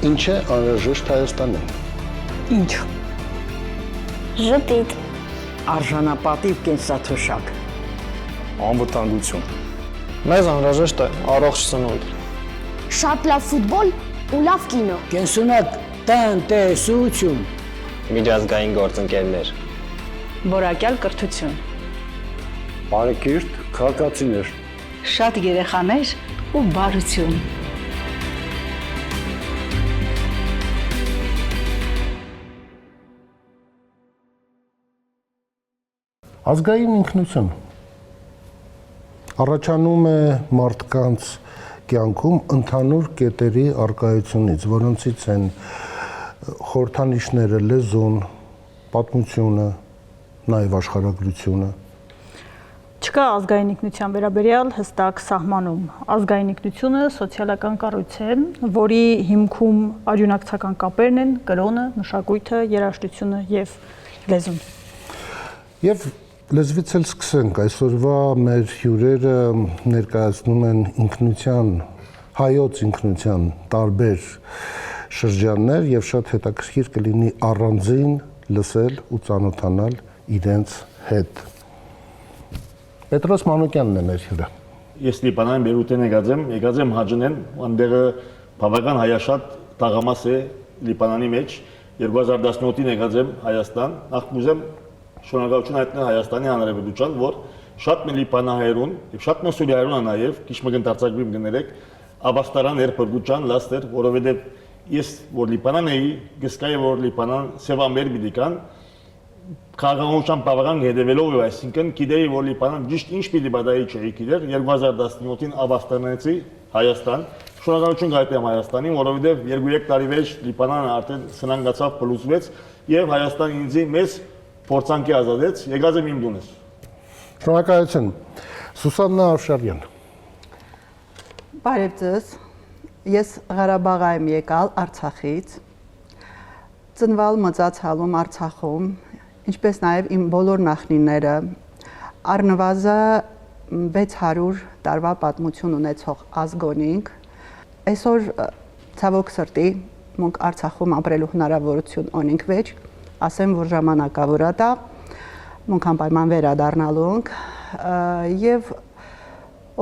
Ինչ է անհրաժեշտ Հայաստանին։ Ինչ։ Ժպիտ։ Արժանապատիվ կենսաթոշակ։ Անվտանգություն։ Մեզ անհրաժեշտ է առողջ սնունդ։ Շատ լավ ֆուտբոլ ու լավ կինո։ Կենսունակ տնտեսություն։ Միջազգային գործընկերներ։ Որակյալ կրթություն։ Բարեկիրթ քաղաքացիներ։ Շատ երեխաներ ու բարություն։ Ազգային ինքնություն առաջանում է մարդկանց կյանքում ընդհանուր կետերի արկայությունից, որոնցից են խորհրդանիշները, լեզուն, պատմությունը, նաև աշխարհագրությունը։ Չկա ազգային ինքնության վերաբերյալ հստակ սահմանում։ Ազգային ինքնությունը սոցիալական կառույց է, որի հիմքում արյունակցական կապերն են կրոնը, մշակույթը, երաժշտությունը եւ լեզուն։ Եվ լեզվից էլ սկսենք, այսօրվա մեր հյուրերը ներկայացնում են ինքնության, հայոց ինքնության տարբեր շրջաններ եւ շատ հետաքրքիր կլինի առանձին լսել ու ծանոթանալ իրենց հետ։ Պետրոս Մանուկյանն է մեր հյուրը։ Ես Լիբանան Բեյրութեն եկած եմ հաջնեն, այնտեղ բավական հայաշատ տաղամաս է Լիբանանի մեջ, 2017-ին եկած եմ Հայաստան, նախ կուզեմ շնորհակալություն հայտնել Հայաստանի Հանրապետության, որ շատ մի լիբանահայերուն եւ շատ մի սուրիահայերուն նաեւ քիչ մգնտարցակվիմ գներեք ավաստարան երբրգուճան լաստեր, որովհետեւ ես որ Լիբանան էի, գսկայի որ Լիբանան սևամեր բիդիկան քաղաքական բավական հետևելով, այսինքն գիտեի որ Լիբանան ճիշտ ինչ պիտի բադայի չէի գիտեր 2017-ին ավաստանեցի Հայաստան, շնորհակալություն հայտնեմ Հայաստանին, որովհետեւ 2-3 տարի մեջ Լիբանանը արդեն սնանկացավ փլուզվեց եւ Հայաստան ինձ մեծ փորձանքի ազատեց, եկած եմ իմ դունս։ Շնորհակալություն։ Սուսաննա Արշավյան։ Բարև ձեզ։ Ես Ղարաբաղ եմ եկալ Արցախից։ Ծնվել մծացալում Արցախում, ինչպես նաև իմ բոլոր նախնիները առնվազն 600 տարվա պատմություն ունեցող ազգոնինք։ Այսօր ցավոք սրտի մենք Արցախում ապրելու հնարավորություն ունենք վեճ, ասեմ, որ ժամանակավոր է դա, մենք անպայման վերադառնալու ենք եւ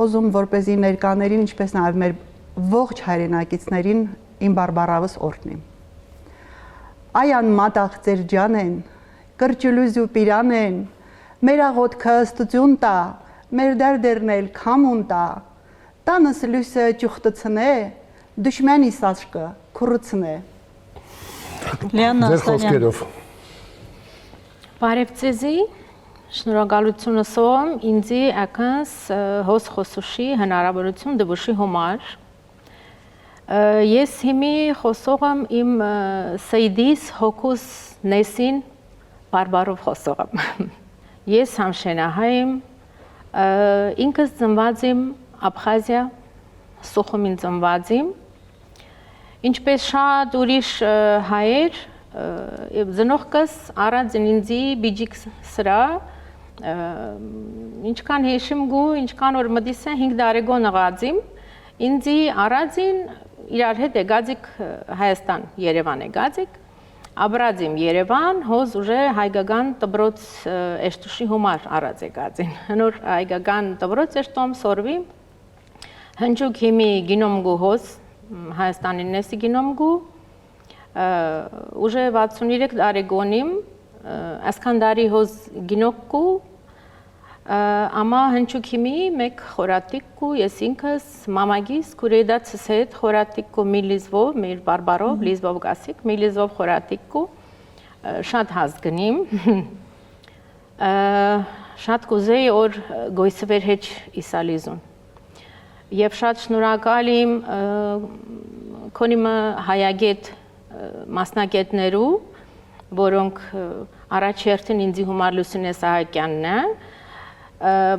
ուզում որպեսզի ներկաներին, ինչպես նաև մեր ողջ հայրենակիցներին իմ բարբառավս օրհնեմ։ Այան մատաղ ձեր ջանեն, կրճլուզու պիրանեն, մեր աղոթքը ստություն տա, մեր դերդերնել քամուն տա, տանս լույսը ճուխտցնե, դուշմենիս աշկը քուրցնե։ Լիաննա Ասլանյան։ Բարև ձեզի, շնորհակալություն ասում ինձի ակնս հոս խոսուշի հնարավորություն դվուշի համար։ Ես հիմի խոսող եմ իմ Սեյդիս հոգուս նեսին բարբարով խոսող եմ։ Ես համշենահայ եմ, ինքս ծնված եմ Աբխազիա, Սուխումին ծնված եմ, ինչպես շատ ուրիշ հայեր, Զնողքս առանձին ինձի բիջիկ սրա, ինչքան հեշիմ գու, ինչքան որ մտիս է 5 տարեկան աղածիմ, ինձի առանձին իրար հետ եկածիկ Հայաստան, Երևան եկածիկ, ապրածիմ Երևան, հոզ ուժե հայկական դպրոց էշտուշի համար առած եկածին, հնոր հայկական դպրոց էշտում սորվի, հնչուկ հիմի գինոմ գու հոզ, Հայաստանին նեսի գինոմ գու, Ուժե 63 տարեկոնիմ Ասկանդարի հոզ գինոկկու Ամա հնչուկ հիմի մեկ խորատիկկու ես ինքս մամագիս կուրեդացս հետ խորատիկկու մի լիզվով, մեր բարբարով, լիզվով գասիկ, մի լիզվով խորատիկկու շատ հազ գնիմ շատ կուզեի որ գոյսվեր հեչ իսալիզուն Եվ շատ շնորհակալ եմ քոնիմը հայագետ մասնակետներու, որոնք առաջերտին ինձի հումար Լուսինե Սահակյանն է,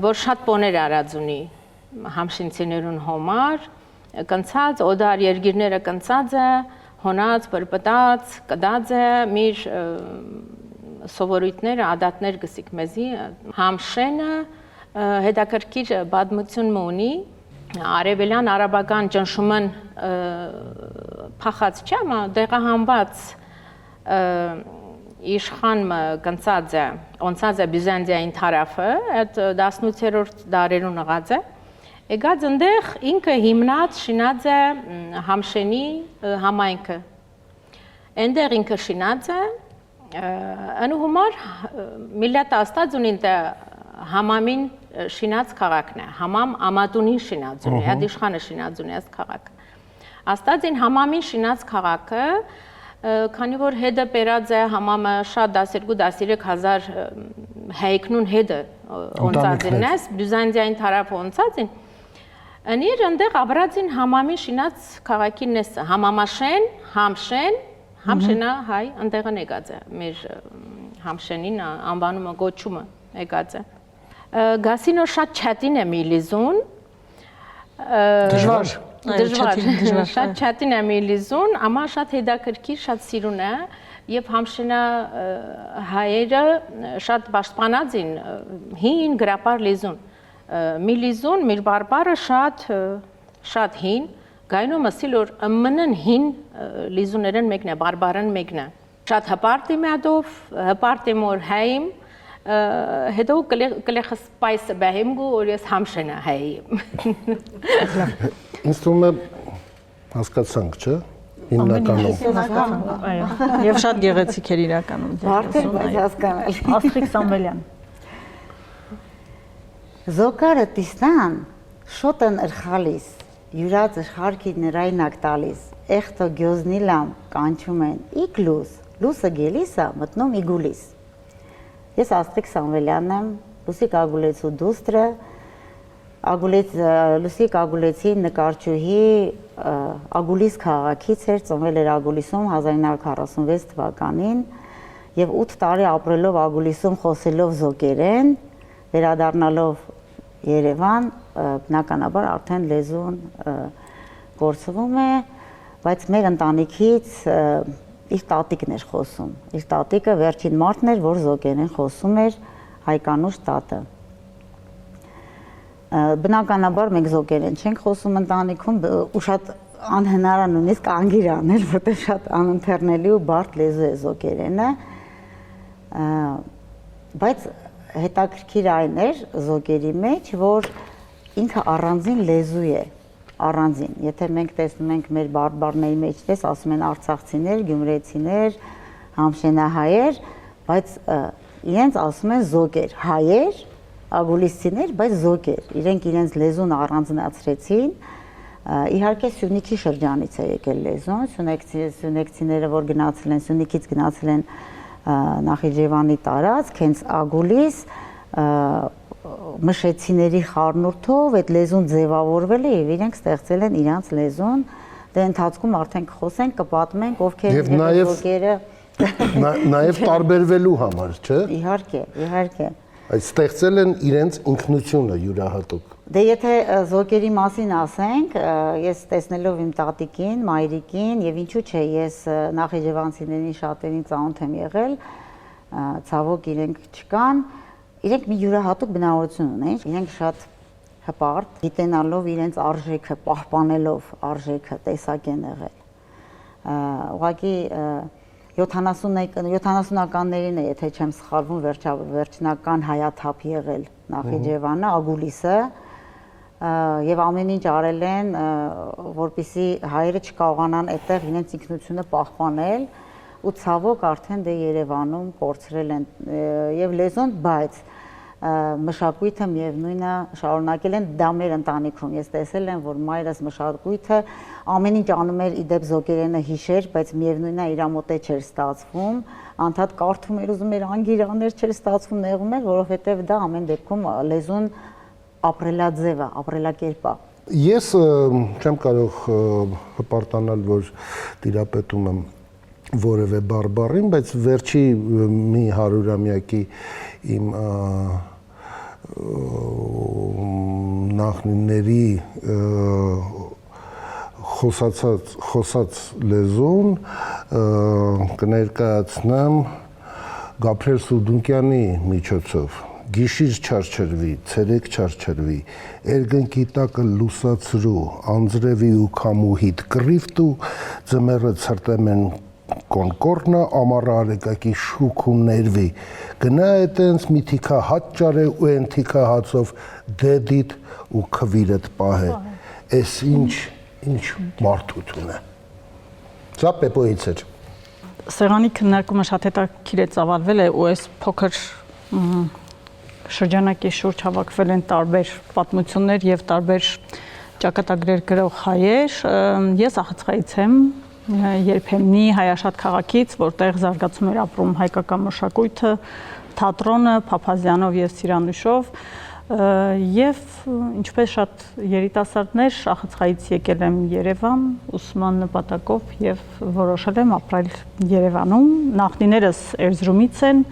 որ շատ բոներ արած ունի համշինցիներուն հոմար, կնցած, օդար երգիրները կնցած է, հոնած, պրպտած, կդած է, միր սովորույթները, ադատներ գսիկ մեզի, համշենը հետաքրքիր բադմություն ունի, արևելյան արաբական ճնշումն փախած չէ, մա դեղահանված իշխանը կնցած է,ոնցած է Բյուզանդիային տարածքը, այդ 18-րդ դարերուն եղած է։ Եկած այնտեղ ինքը հիմնած շինած է Համշենի համայնքը։ Այնտեղ ինքը շինած է, անու համար միլլաթը աստած ունին թե համամին շինած քաղաքն է, համամ ամատունին շինած ունի, այդ իշխանը շինած ունի այս քաղաքը։ Աստածին համամին շինած քաղաքը, քանի որ հետը բերած է համամը շատ 12-13 հազար հայկնուն հետըոնցածին ես, Բյուզանդիային տարածքըոնցածին, անիր ընդեղ ապրածին համամին շինած քաղաքին ես, համամաշեն, համշեն, համշենը հայ ընդեղը եկած է, մեր համշենին անվանումը գոչումը եկած է։ Գասինո շատ չատին է միլիզուն, դժվար, շատ չատին է միլիզուն, ամա շատ հետաքրքիր, շատ սիրուն է, եւ համշենա հայերը շատ պաշտպանած են հին գրապար լեզուն, միլիզուն, մեր բարբարը շատ հին, գայնում ասիլ որ մնն հին լեզուներն մեկն է, բարբարն մեկն է, շատ հպարտ է մյադով, հպարտ է մոր հայիմ, հետո կլեխս պայսը բահիմ գու, որ ես համշենա հայիմ։ Ինձ թվում է հասկացանք, չէ՞, հիմնականում։ Եվ շատ գեղեցիկ էր իրականում։ Բարդ էր, բայց հասկանալ։ Աստղիկ Սամվելյան։ Զոկարը տիսնան, շոտն ըրխալիս, յուրած ըրխարքի նրայնակ տալիս, էխտո գյոզնիլամ կանչում են իգլուս, լուսը գելիսա մտնում իգուլիս։ Ես Աստղիկ Սամվելյանն եմ, Լուսիկ Ագուլեցու դուստրը, Լուսիկ Ագուլեցի նկարչուհի Ագուլիս քաղաքից էր, ծնվել էր Ագուլիսում 1946 թվականին եւ 8 տարի ապրելով Ագուլիսում խոսելով զոկերեն, վերադառնալով Երևան, բնականաբար արդեն լեզուն կորցվում է, բայց մեր ընտանիքից իր տատիկն էր խոսում, իր տատիկը վերջին մարդն էր, որ զոկերեն խոսում էր հայկանուշ տատը։ Բնականաբար մենք զոկերեն չենք խոսում ընտանիքում, ու շատ անհնար է նույնիսկ անգիր անել, որտեղ շատ անընթեռնելի ու բարդ լեզու է զոկերենը, բայց հետաքրքիր այն էր զոկերի մեջ, որ ինքը առանձին լեզու է, առանձին, եթե մենք տեսնում ենք մեր բարբարների մեջ, ասում են արցախցիներ, գյումրեցիներ, համշենահայեր, բայց իրենց ասում են զոկեր, հայեր, ագուլիսցիներ, բայց զոկեր, իրենք իրենց լեզուն առանձնացրեցին, իհարկե Սյունիքի շրջանից է եկել լեզուն, սյունեքցիները, որ գնացել են, Սյունիքից գնացել են Նախիջևանի տարածք, հենց ագուլիս, մշեցիների խառնուրդով այդ լեզուն ձևավորվել է եւ իրենք ստեղծել են իրանց լեզուն, դե ընթացքում արդեն կխոսենք, կպատմենք ովքեր են զոկերը, նաեւ տարբերվելու համար, չէ՞։ Իհարկե։ Այդ ստեղծել են իրենց ինքնությունը յուրահատուկ։ Դե եթե զոկերի մասին ասենք, ես տեսնելով իմ տատիկին, մայրիկին եւ ինչու՞ չէ, ես նախիջևանցիներին շատերին ծանոթ եմ եղել, ցավոք իրենք չկան, իրենք մի յուրահատուկ բնավորություն ունեն, իրենք շատ հպարտ, գիտենալով իրենց արժեքը, պահպանելով արժեքը, տեսակ են եղել։ Ուղղակի 70-ականներին է, եթե չեմ սխալվում, վերջնական հայաթափ եղել Նախիջևանը, Ագուլիսը, եւ ամեն ինչ արել են, որպեսզի հայերը չկարողանան այդտեղ իրենց ինքնությունը պահպանել, ու ցավոք արդեն դե Երևանում կորցրել են եւ լեզուն, բայց մշակույթը միևնույնն է շարունակել են դա մեր ընտանիքում։ Ես տեսել եմ, որ մայրս մշակույթը ամեն ինչ անում էր իդեպ զոկերենը հիշեր, բայց միևնույնն է իր մոտե չէր ստացվում, անդադ կարդում էր, ուզում էր անգիրաներ, չէր ստացվում, նեղում էր, որովհետեւ դա ամեն դեպքում լեզուն ապրելաձև է, ապրելակերպ է։ Ես չեմ կարող հպարտանալ, որ տիրապետում եմ որևէ բարբառին, բայց վերջի մի 100-ամյակի իմ նախնիների խոսած լեզուն կներկայացնեմ Գաբրիել Սուրդունկյանի միջոցով, գիշիր չարչրվի, ցերեկ չարչրվի, երկնքի տակը լուսացրու, անձրևի ու քամուհիտ կռիվտ ու ձմեռը ցրտեմեն կոնկորնա ամառը արեկակի շուք ու ներվի գնա է տենց մի թիքա հաց ճարե ու են թիքա հացով դեդիտ ու քվիրդ պահե էս ինչ մարդություն է սա Պեպոյից էր Սեղանի քննարկումը շատ հետաքրքիր է ծավալվել է ու այս փոքր շրջանակի շուրջ հավաքվել են տարբեր պատմություններ եւ տարբեր ճակատագրեր գրող հայեր ես ախցկայից եմ երբեմնի հայաշատ քաղաքից, որտեղ զարգացում էր ապրում հայկական մշակույթը, թատրոնը, Փափազյանով եւ Սիրանուշով, եւ ինչպես շատ երիտասարդներ Ախցկայից եկել եմ Երևան ուսման նպատակով եւ որոշել եմ ապրել Երևանում։ Նախնիներս Էրզրումից են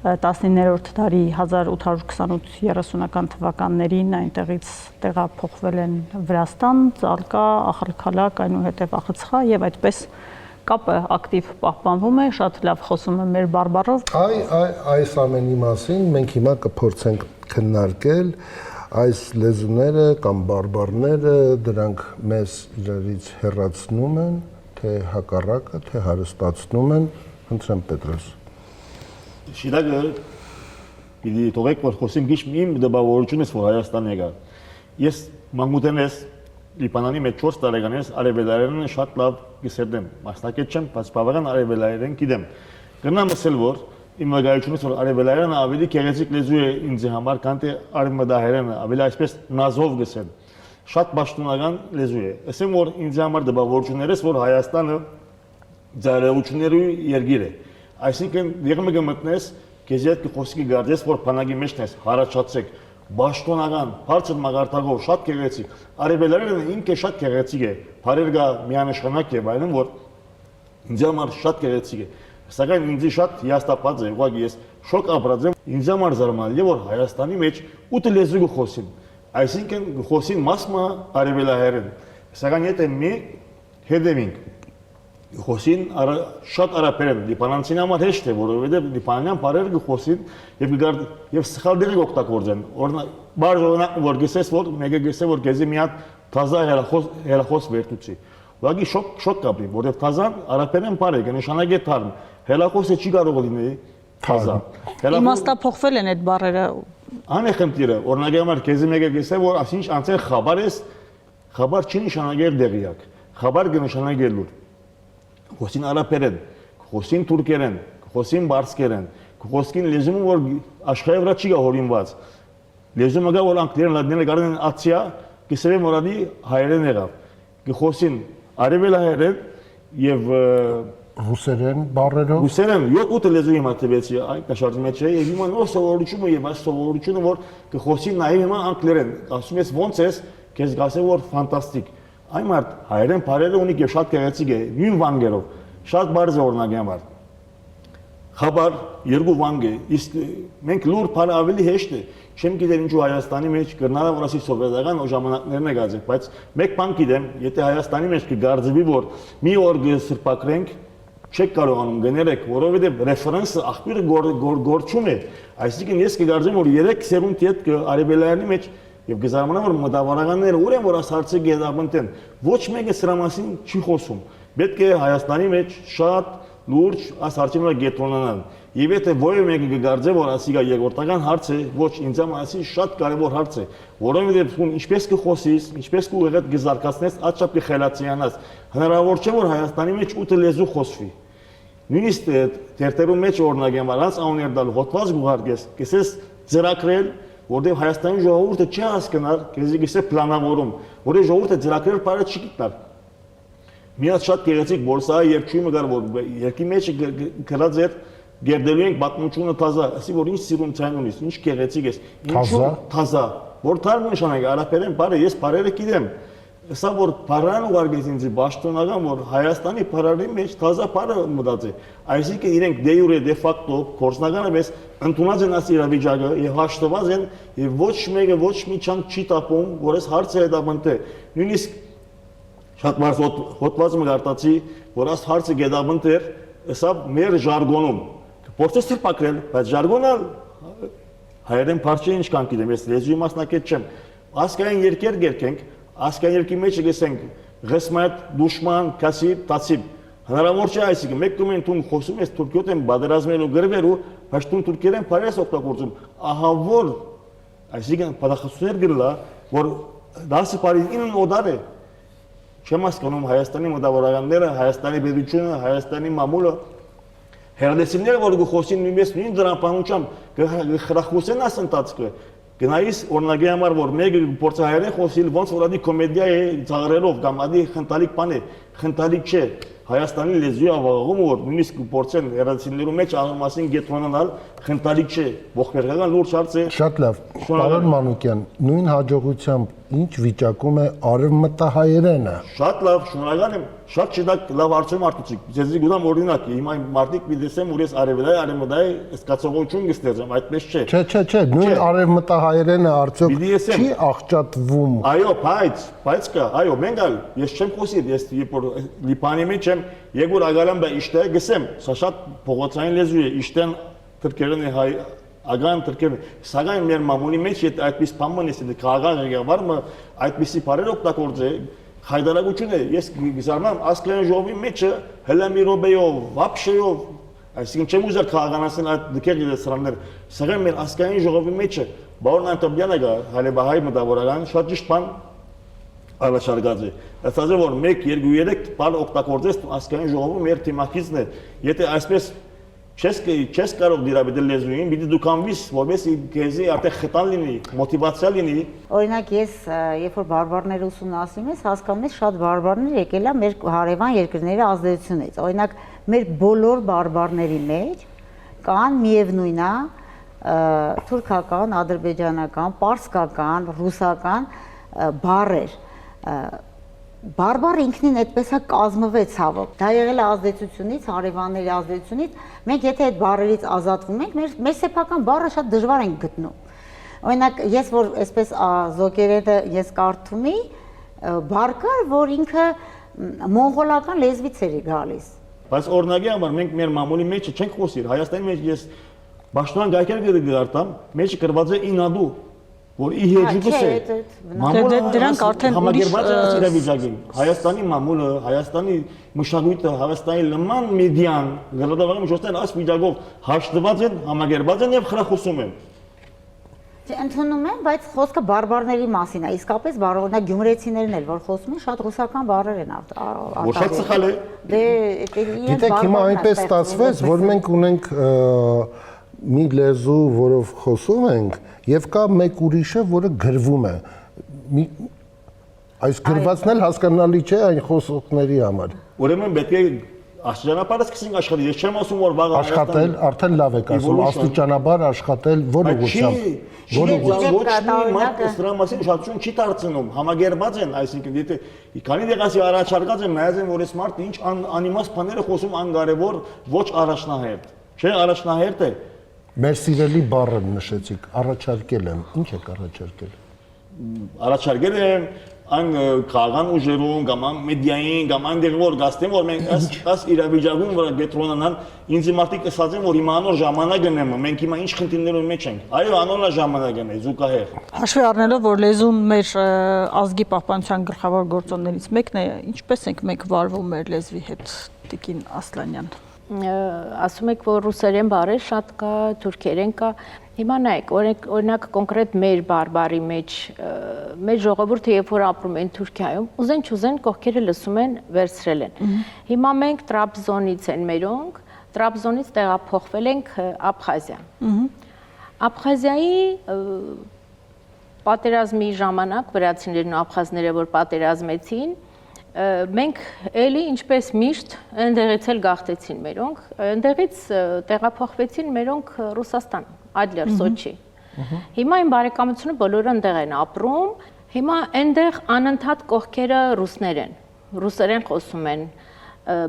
19-րդ դարի 1828-30-ական թվականներին այնտեղից տեղափոխվել են Վրաստան, Ծալկա, Ախալքալակ, այնուհետև Ախցխա եւ այդպես կապը ակտիվ պահպանվում է, շատ լավ խոսում է մեր բարբառով։ Այս ամենի մասին մենք հիմա կփորձենք քննարկել այս լեզուները կամ բարբառները, դրանք մեզ իրարից հեռացնում են, թե հակառակը, թե հարստացնում են, խնդրեմ Պետրոս։ Շիրակը պիտի թողեք որ խոսեմ գիշ իմ դպավորությունից որ Հայաստան եկա։ Ես մանկուտեն ես Լիբանանի մեջ 4 տարեկան ես արևելայերենը շատ լավ գիտեմ։ Մասնակից չեմ, բայց բավական արևելայերեն գիտեմ։ Գնամ ասել որ իմ վկայությունից որ արևելայերենը ավելի գեղեցիկ լեզու է ինձ համար, քան թե արևմտահայերենը, ավելի այսպես նազով գսեմ։ Շատ պաշտոնական լեզու է։ Ասեմ որ ինձ համար դպավորություններից որ Հայաստանը ձայնությունների երկիր է։ Այսինքն եղմը մտնես, քեզ հետ խոսքի գարդես, որ բանակի մեջն ես, հարաճացեք, բաշտոնական, բարձր մագարտակով, շատ գեղեցիկ։ Արևելայերենը ինքը շատ գեղեցիկ է, բարերգա միանշանակ է, այլն որ ինձ համար շատ գեղեցիկ է։ Սակայն ինձ շատ հիաստապած է, ուղղակի ես շոկ ապրած եմ, ինձ համար զարմանալի է, որ Հայաստանի մեջ 8 լեզու կխոսին։ Այսինքն խոսին մասը արևելայերեն։ Սակայն եթե մի հետևենք խոսին շատ արաբերեն լիբանանցին համար հեշտ է որովհետև լիբանանյան բարերը խոսին եւ սխալ դեպի օգտագործեն օրինակ բարձ օրինակ որ գսես որ մեկը գսե որ գեզի մի հատ թազա հելախոս վերտուցի ուղղակի շոկ կապի որովհետև թազան արաբերեն բարը կնշանակի թարմ հելախոսը չի կարող լինի թազա իմաստափոխվել են այդ բառերը անի խնդիրը օրինակի համար գեզի մեկը գսե որ ասինչ անցել խաբար ես խաբար չի նշանակել դեղիակ խաբար կնշանակի լուր Խոսին արաբերեն, խոսին թուրքերեն, խոսին բարսկերեն, խոսին լեզումը որ աշխարհի վրա չի հորինված։ Լեզումը գա որ անգլերեն լատիներեն գարնեն ացիա, կսերեն որադի հայերեն եղավ։ Խոսին արևելահայերեն եւ ռուսերեն բառերով։ Ռուսերեն 7 լեզու հիմա տվեցի այն կաշարժի մեջ է եւ հիմա նոր սովորությունը եւ այս սովորությունը որ խոսին նաեւ հիմա անգլերեն։ Ասում ես ոնց ես, քեզ գասե որ ֆանտաստիկ։ Այն մարդ հայերեն բարերը ունի եւ շատ գեղեցիկ է նույն վանգերով շատ բարձ է օրինակ համար խաբար երկու վանգ է իսկ մենք լուր բառը ավելի հեշտ է չեմ գիտեր ինչու Հայաստանի մեջ կրնալա որ ասի սովետական ժամանակներն է գազեք բայց մեկ բան գիտեմ եթե Հայաստանի մեջ կգարձվի որ մի օր սրբակրենք չեք կարողանում գներեք որովհետեւ ռեֆերենսը աղբյուրը գործում է այսինքն ես կգարձեմ որ 3 սերունդ հետ արևելայանի մեջ Եվ գզարմանա որ մտավորականները ուր են որ այս հարցը գեդաբնտեն ոչ մեկը սրա մասին չի խոսում պետք է Հայաստանի մեջ շատ լուրջ այս հարցի վրա գետրոնանան եւ եթե ոյը մեկը կգարձե որ ասիգա երկրորդական հարց է ոչ ինձ համար ասի շատ կարեւոր հարց է որովհետեւ դու ինչպես կխոսես ինչպես կուղեղդ գզարկացնես աչափ կխելացիանաս հնարավոր չէ որ Հայաստանի մեջ 8 լեզու խոսվի նույնիսկ թերթերու մեջ օրինակ եմ առանց անուններ դալ հոդված գուղարկես կեսես ծրագրել որտեղ Հայաստանի ժողովուրդը չի հասկանար, քեզի գիսե պլանավորում, որը ժողովուրդը ծրագրեր բարը չի գտար։ Մի հատ շատ գեղեցիկ բորսայի երկչույմը գար որ երկի մեջ գրած էր գերդելու ենք պատմությունը թազա, ասի որ ինչ սիրուն ցայն ունիս, ինչ գեղեցիկ ես, ինչու թազա, որ թարմ նշանակի արաբերեն բարը ես բարերը գիտեմ։ Սա որ բարան ուղարկեց ինձ պաշտոնական որ Հայաստանի բարերի մեջ թազա բարը մտած է այսինքն իրենք դե յուրե դե ֆակտո կորսնականապես ընդունած են այս իրավիճակը եւ հաշտված են եւ ոչ մեկը ոչ մի չանք չի տապում որ այս հարցը հետապնդե նույնիսկ շատ մարդ հոդվածը մգարտացի որ այս հարցը գեդաբնտեր սա մեր ժարգոնում փորձես սրբակրել բայց ժարգոնը հայերեն բարձր ինչ կան գիտեմ, ես լեզուի մասնակից չեմ։ Ասկային երկեր գերքենք, ասկային երկի մեջ գեսենք ղսմատ, դուշման, կասիբ, տասիբ։ Հնարավոր չէ այսինքն մեկ կոմեն տուն խոսում ես թուրքիոտ են բادرազմելու գրվերու, բայց տուն թուրքերեն բարես օգտագործում։ Ահա որ այսինքն պատասխաններ գրլա, որ դասը Փարիզին օդար է։ Չեմ հասկանում Հայաստանի մտավորականները, Հայաստանի պետությունը, Հայաստանի մամուլը հերդեսիները որ գխոսին նույնպես նույն դրամապանությամբ գխրախուսեն ասընթացքը գնայիս օրնագի համար որ մեկը փորձի հայերեն խոսիլ ոնց որ ադի կոմեդիա է ծաղրելով կամ ադի խնդալիք բան է խնդալիք չէ Հայաստանի լեզվի ավաղում որ նույնիսկ փորձեն հերդեսիներու մեջ անմասին գետրոնանալ խնդալիք չէ ողբերգական լուրջ հարց է Շատ լավ պարոն Մանուկյան նույն հաջողությամբ ինչ վիճակում է արևմտահայերենը Շատ լավ շնորհակալ եմ շատ չդակ լավ արդյոք մարդիկ ձեզի գուտամ օրինակ հիմա մարդիկ մի դեսեմ որ ես արևմտահայ սկացողություն կստեղծեմ այդպես չէ Չէ նույն արևմտահայերենը արդյոք չի աղճատվում Այո բայց կա այո մենք ալ ես չեմ խոսիլ ես երբ որ լիբանի մեջ եմ եկուր ագալամ բա իշտե գսեմ սա շատ փողոցային լեզու է իշտեն թրքերն է հայ ագան թրքեր սակայն մեր մամուլի մեջ եթե այդպես բան ես դե քաղաքական ղեկավարը այդպիսի բարեր օգտագործե հայդարագություն է ես գզարմամ ասկլեն ժողովի մեջը հələ մի ռոբեյով վապշեյով այսինքն չեմ ուզել քաղաքականացնել այդ դեպքերը սրաններ սակայն մեր ասկային ժողովի մեջը բարոն Անտոբյանը գա հալեբահայ մտավորական շատ ճիշտ բան առաջարկած է ասած որ 1 2 3 բան օգտագործես ասկային ժողովը մեր թիմակիցն է եթե այսպես Չես կարող դիրաբետել լեզուին, պիտի դու կանվիս, որպեսզի քեզի արդեն խտան լինի, մոտիվացիա լինի։ Օրինակ ես երբ որ բարբարները ուսումնասիրում ես, հասկանում ես շատ բարբարներ եկել է մեր հարևան երկրների ազդեցությունից։ Օրինակ մեր բոլոր բարբարների մեջ կան միևնույնա թուրքական, ադրբեջանական, պարսկական, ռուսական բառեր Բարբարը ինքնին այդպես է կազմվեց ցավոք։ Դա եղել է ազդեցությունից, հարևանների ազդեցությունից։ Մենք եթե այդ բառերից ազատվում ենք, մեր սեփական բառը շատ դժվար ենք գտնում։ Օրինակ, ես որ այսպես զոկերեդը ես կարդում էի, բառ կար, որ ինքը մոնղոլական լեզվից էր գալիս։ Բայց օրինակի համար մենք մեր մամուլի մեջ չենք խոսիր, Հայաստանի մեջ ես Բաշտոյան գայքեր գրարտամ, մեջը գրված է ինադու որ իհեջուկս է դրանք արդեն համագերված է իրավիճակին Հայաստանի մամուլը Հայաստանի մշակույթը Հայաստանի նման մեդիան գրադարանի միջոցներն այս վիճակով հաշտված են համագերված են եւ խրախուսում են Ընդունում եմ, բայց խոսքը բարբարների մասին է, իսկապես բարօրինակ գյումրեցիներն էլ որ խոսում են, շատ ռուսական բառեր են Որ շատ սխալ է Գիտեք, հիմա այնպես ստացվեց, որ մենք ունենք մի լեզու, որով խոսում ենք, եւ կա մեկ ուրիշը, որը գրվում է։ Այս գրվածն էլ հասկանալի չէ այն խոսողների համար։ Ուրեմն պետք է աստիճանաբար սկսենք աշխատել։ Ես չեմ ասում, որ վաղ աշխատել, արդեն լավ եք ասում, աստիճանաբար աշխատել, որ ուղղությամբ։ Սրա մասին ուշադրություն չի դարձնում, համագերված են, այսինքն եթե քանի դեղասի առաջարկած են, նայած են, որ այս մարդը ինչ անիմաստ բաներ է խոսում անկարևոր, ոչ առաջնահերթ։ Չէ, առաջնահերթ է։ Մեր սիրելի բառը նշեցիք, առաջարկել եմ, ինչ եք առաջարկել։ Առաջարկել եմ այն քաղաքական ուժերուն, կամ մեդիային, կամ այնտեղ որ գաստեմ, որ մենք այս իրավիճակում որ գետրոնանան, ինձ մարդիկ ասած են, որ հիմա անոր ժամանակ գնեմ, մենք հիմա ինչ խնդիրներով մեջ ենք։ Այո, անոր ժամանակ է, զուգահեռ։ Հաշվի առնելով, որ լեզուն մեր ազգի պահպանության գլխավոր գործոններից մեկն է, ինչպես ենք մենք վարվում մեր լեզվի հետ, Տիկին Ասլանյան։ Ասում եք, որ ռուսերեն բառեր շատ կա, թուրքերեն կա։ Հիմա նայեք, օրինակ կոնկրետ մեր բարբարի մեջ, մեր ժողովուրդը երբ որ ապրում են Թուրքիայում, ուզեն չուզեն կողքերը լսում են, վերցրել են։ Հիմա մենք Տրաբզոնից են մերոնք, Տրաբզոնից տեղափոխվել ենք Աբխազիա։ Աբխազիայի պատերազմի ժամանակ վրացիներն ու աբխազները որ պատերազմեցին, մենք էլի ինչպես միշտ այնտեղից էլ գաղթեցին մերոնք, այնտեղից տեղափոխվեցին մերոնք Ռուսաստան, Ադլեր, Սոչի։ Հիմա այն բարեկամությունը բոլորը այնտեղ են ապրում, հիմա այնտեղ անընդհատ կողքերը ռուսներ են, ռուսերեն խոսում են,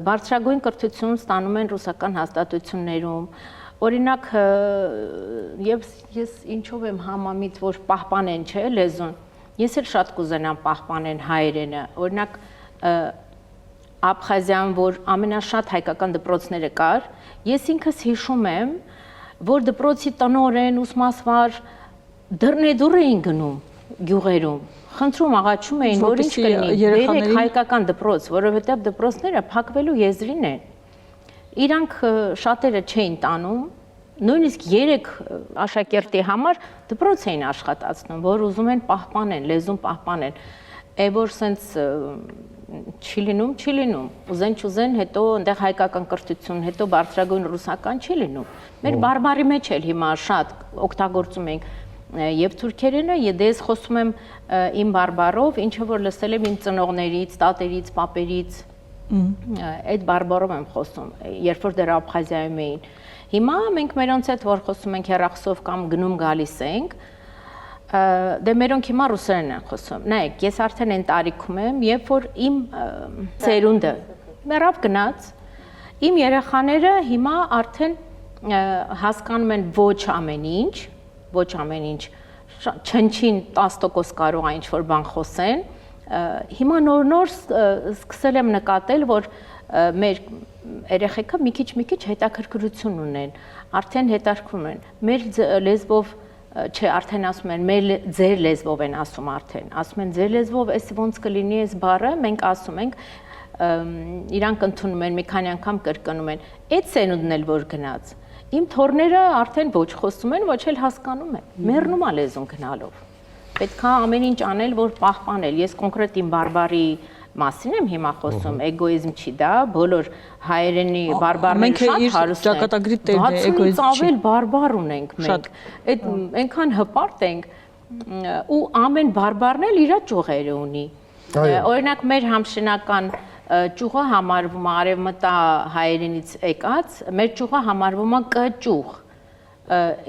բարձրագույն կրթություն ստանում են ռուսական հաստատություններում, օրինակ ես ինչով եմ համամիտ, որ պահպանեն, չէ, լեզուն, ես էլ շատ կուզենամ պահպանեն հայերենը, օրինակ Աբխազիան, որ ամենաշատ հայկական դպրոցները կար, ես ինքս հիշում եմ, որ դպրոցի տնօրեն, ուսմասվար դռնեդուռ էին գնում գյուղերում, խնդրում աղաչում էին, որ ինչ կլինի, բերեք հայկական դպրոց, որովհետև դպրոցները փակվելու եզրին են։ Իրանք շատերը չէին տանում, նույնիսկ 3 աշակերտի համար դպրոց էին աշխատացնում, որ ուզում են պահպանեն, լեզուն պահպանեն։ Որ սենց չի լինում, ուզեն, հետո այնտեղ հայկական կրթություն, հետո բարձրագույն ռուսական չի լինում։ Մեր բարբարի մեջ էլ հիմա շատ օգտագործում ենք եւ թուրքերենը, ես խոսում եմ իմ բարբարով, ինչը որ լսել եմ իմ ծնողներից, տատերից, պապերից, այդ բարբարով եմ խոսում, երբ որ դեռ Աբխազիայում էին։ Հիմա մենք մերոնց հետ որ խոսում ենք հեռախոսով կամ գնում գալիս ենք, դե մերոնք հիմա ռուսերեն են խոսում։ Նայեք, ես արդեն այն տարիքում եմ, երբ որ իմ ծերունդը մեռավ գնաց, իմ երեխաները հիմա արդեն հասկանում են ոչ ամեն ինչ, չնչին 10% կարող է ինչ-որ բան խոսեն, հիմա նոր սկսել եմ նկատել, որ մեր երեխեքը մի քիչ հետաքրքրություն ունեն, արդեն հետաքրքրում են, մեր լեզվով, չէ, արդեն ասում են, ձեր լեզվով են ասում արդեն, ասում են ձեր լեզվով, այս ոնց կլինի այս բառը, մենք ասում ենք, իրանք ընդունում են, մի քանի անգամ կրկնում են, այդ սենունդն էլ որ գնաց, իմ թորները արդեն ոչ խոսում են, ոչ էլ հասկանում են, մեռնում է լեզուն գնալով։ Պետք է ամեն ինչ անել, որ պահպանել։ Ես կոնկրետ իմ բարբարի մասին եմ հիմա խոսում, էգոիզմ չի դա, բոլոր հայերենի բարբարներ շատ հարուստ են։ 60-ից ավել բարբար ունենք մենք։ Այդ այնքան հպարտ ենք ու ամեն բարբարն էլ իր ճյուղերը ունի։ Օրինակ մեր համշենական ճյուղը համարվում է արևմտա հայերենից եկած, մեր ճյուղը համարվում է կ ճյուղ։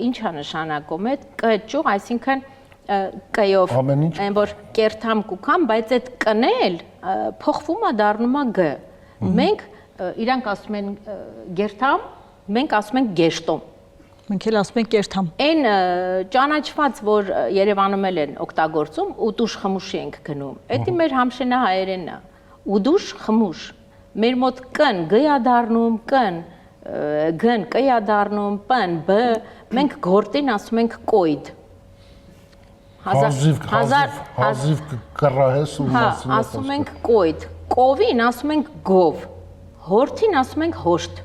Ինչ է նշանակում այդ կ ճյուղ, այսինքն կ-ով, այն որ կերթամ կուքամ, բայց այդ կ-ն էլ փոխվում է դառնում է գ։ Մենք իրանք ասում են գերթամ, մենք ասում ենք գեշտոմ։ Մենք էլ ասում ենք կերթամ։ Այն ճանաչված, որ Երևանում էլ են օգտագործում, ուտուշ խմուշի ենք գնում։ Դա մեր համշենահայերենն է։ Ուդուշ խմուշ, մեր մոտ կն գյա դառնում, գն կյա դառնում, պն, բ, մենք գործին ասում ենք կոյդ։ Հազիվ կռահես ու մասին ասում ենք կոյդ, կովին ասում ենք գով, հորթին ասում ենք հոշտ։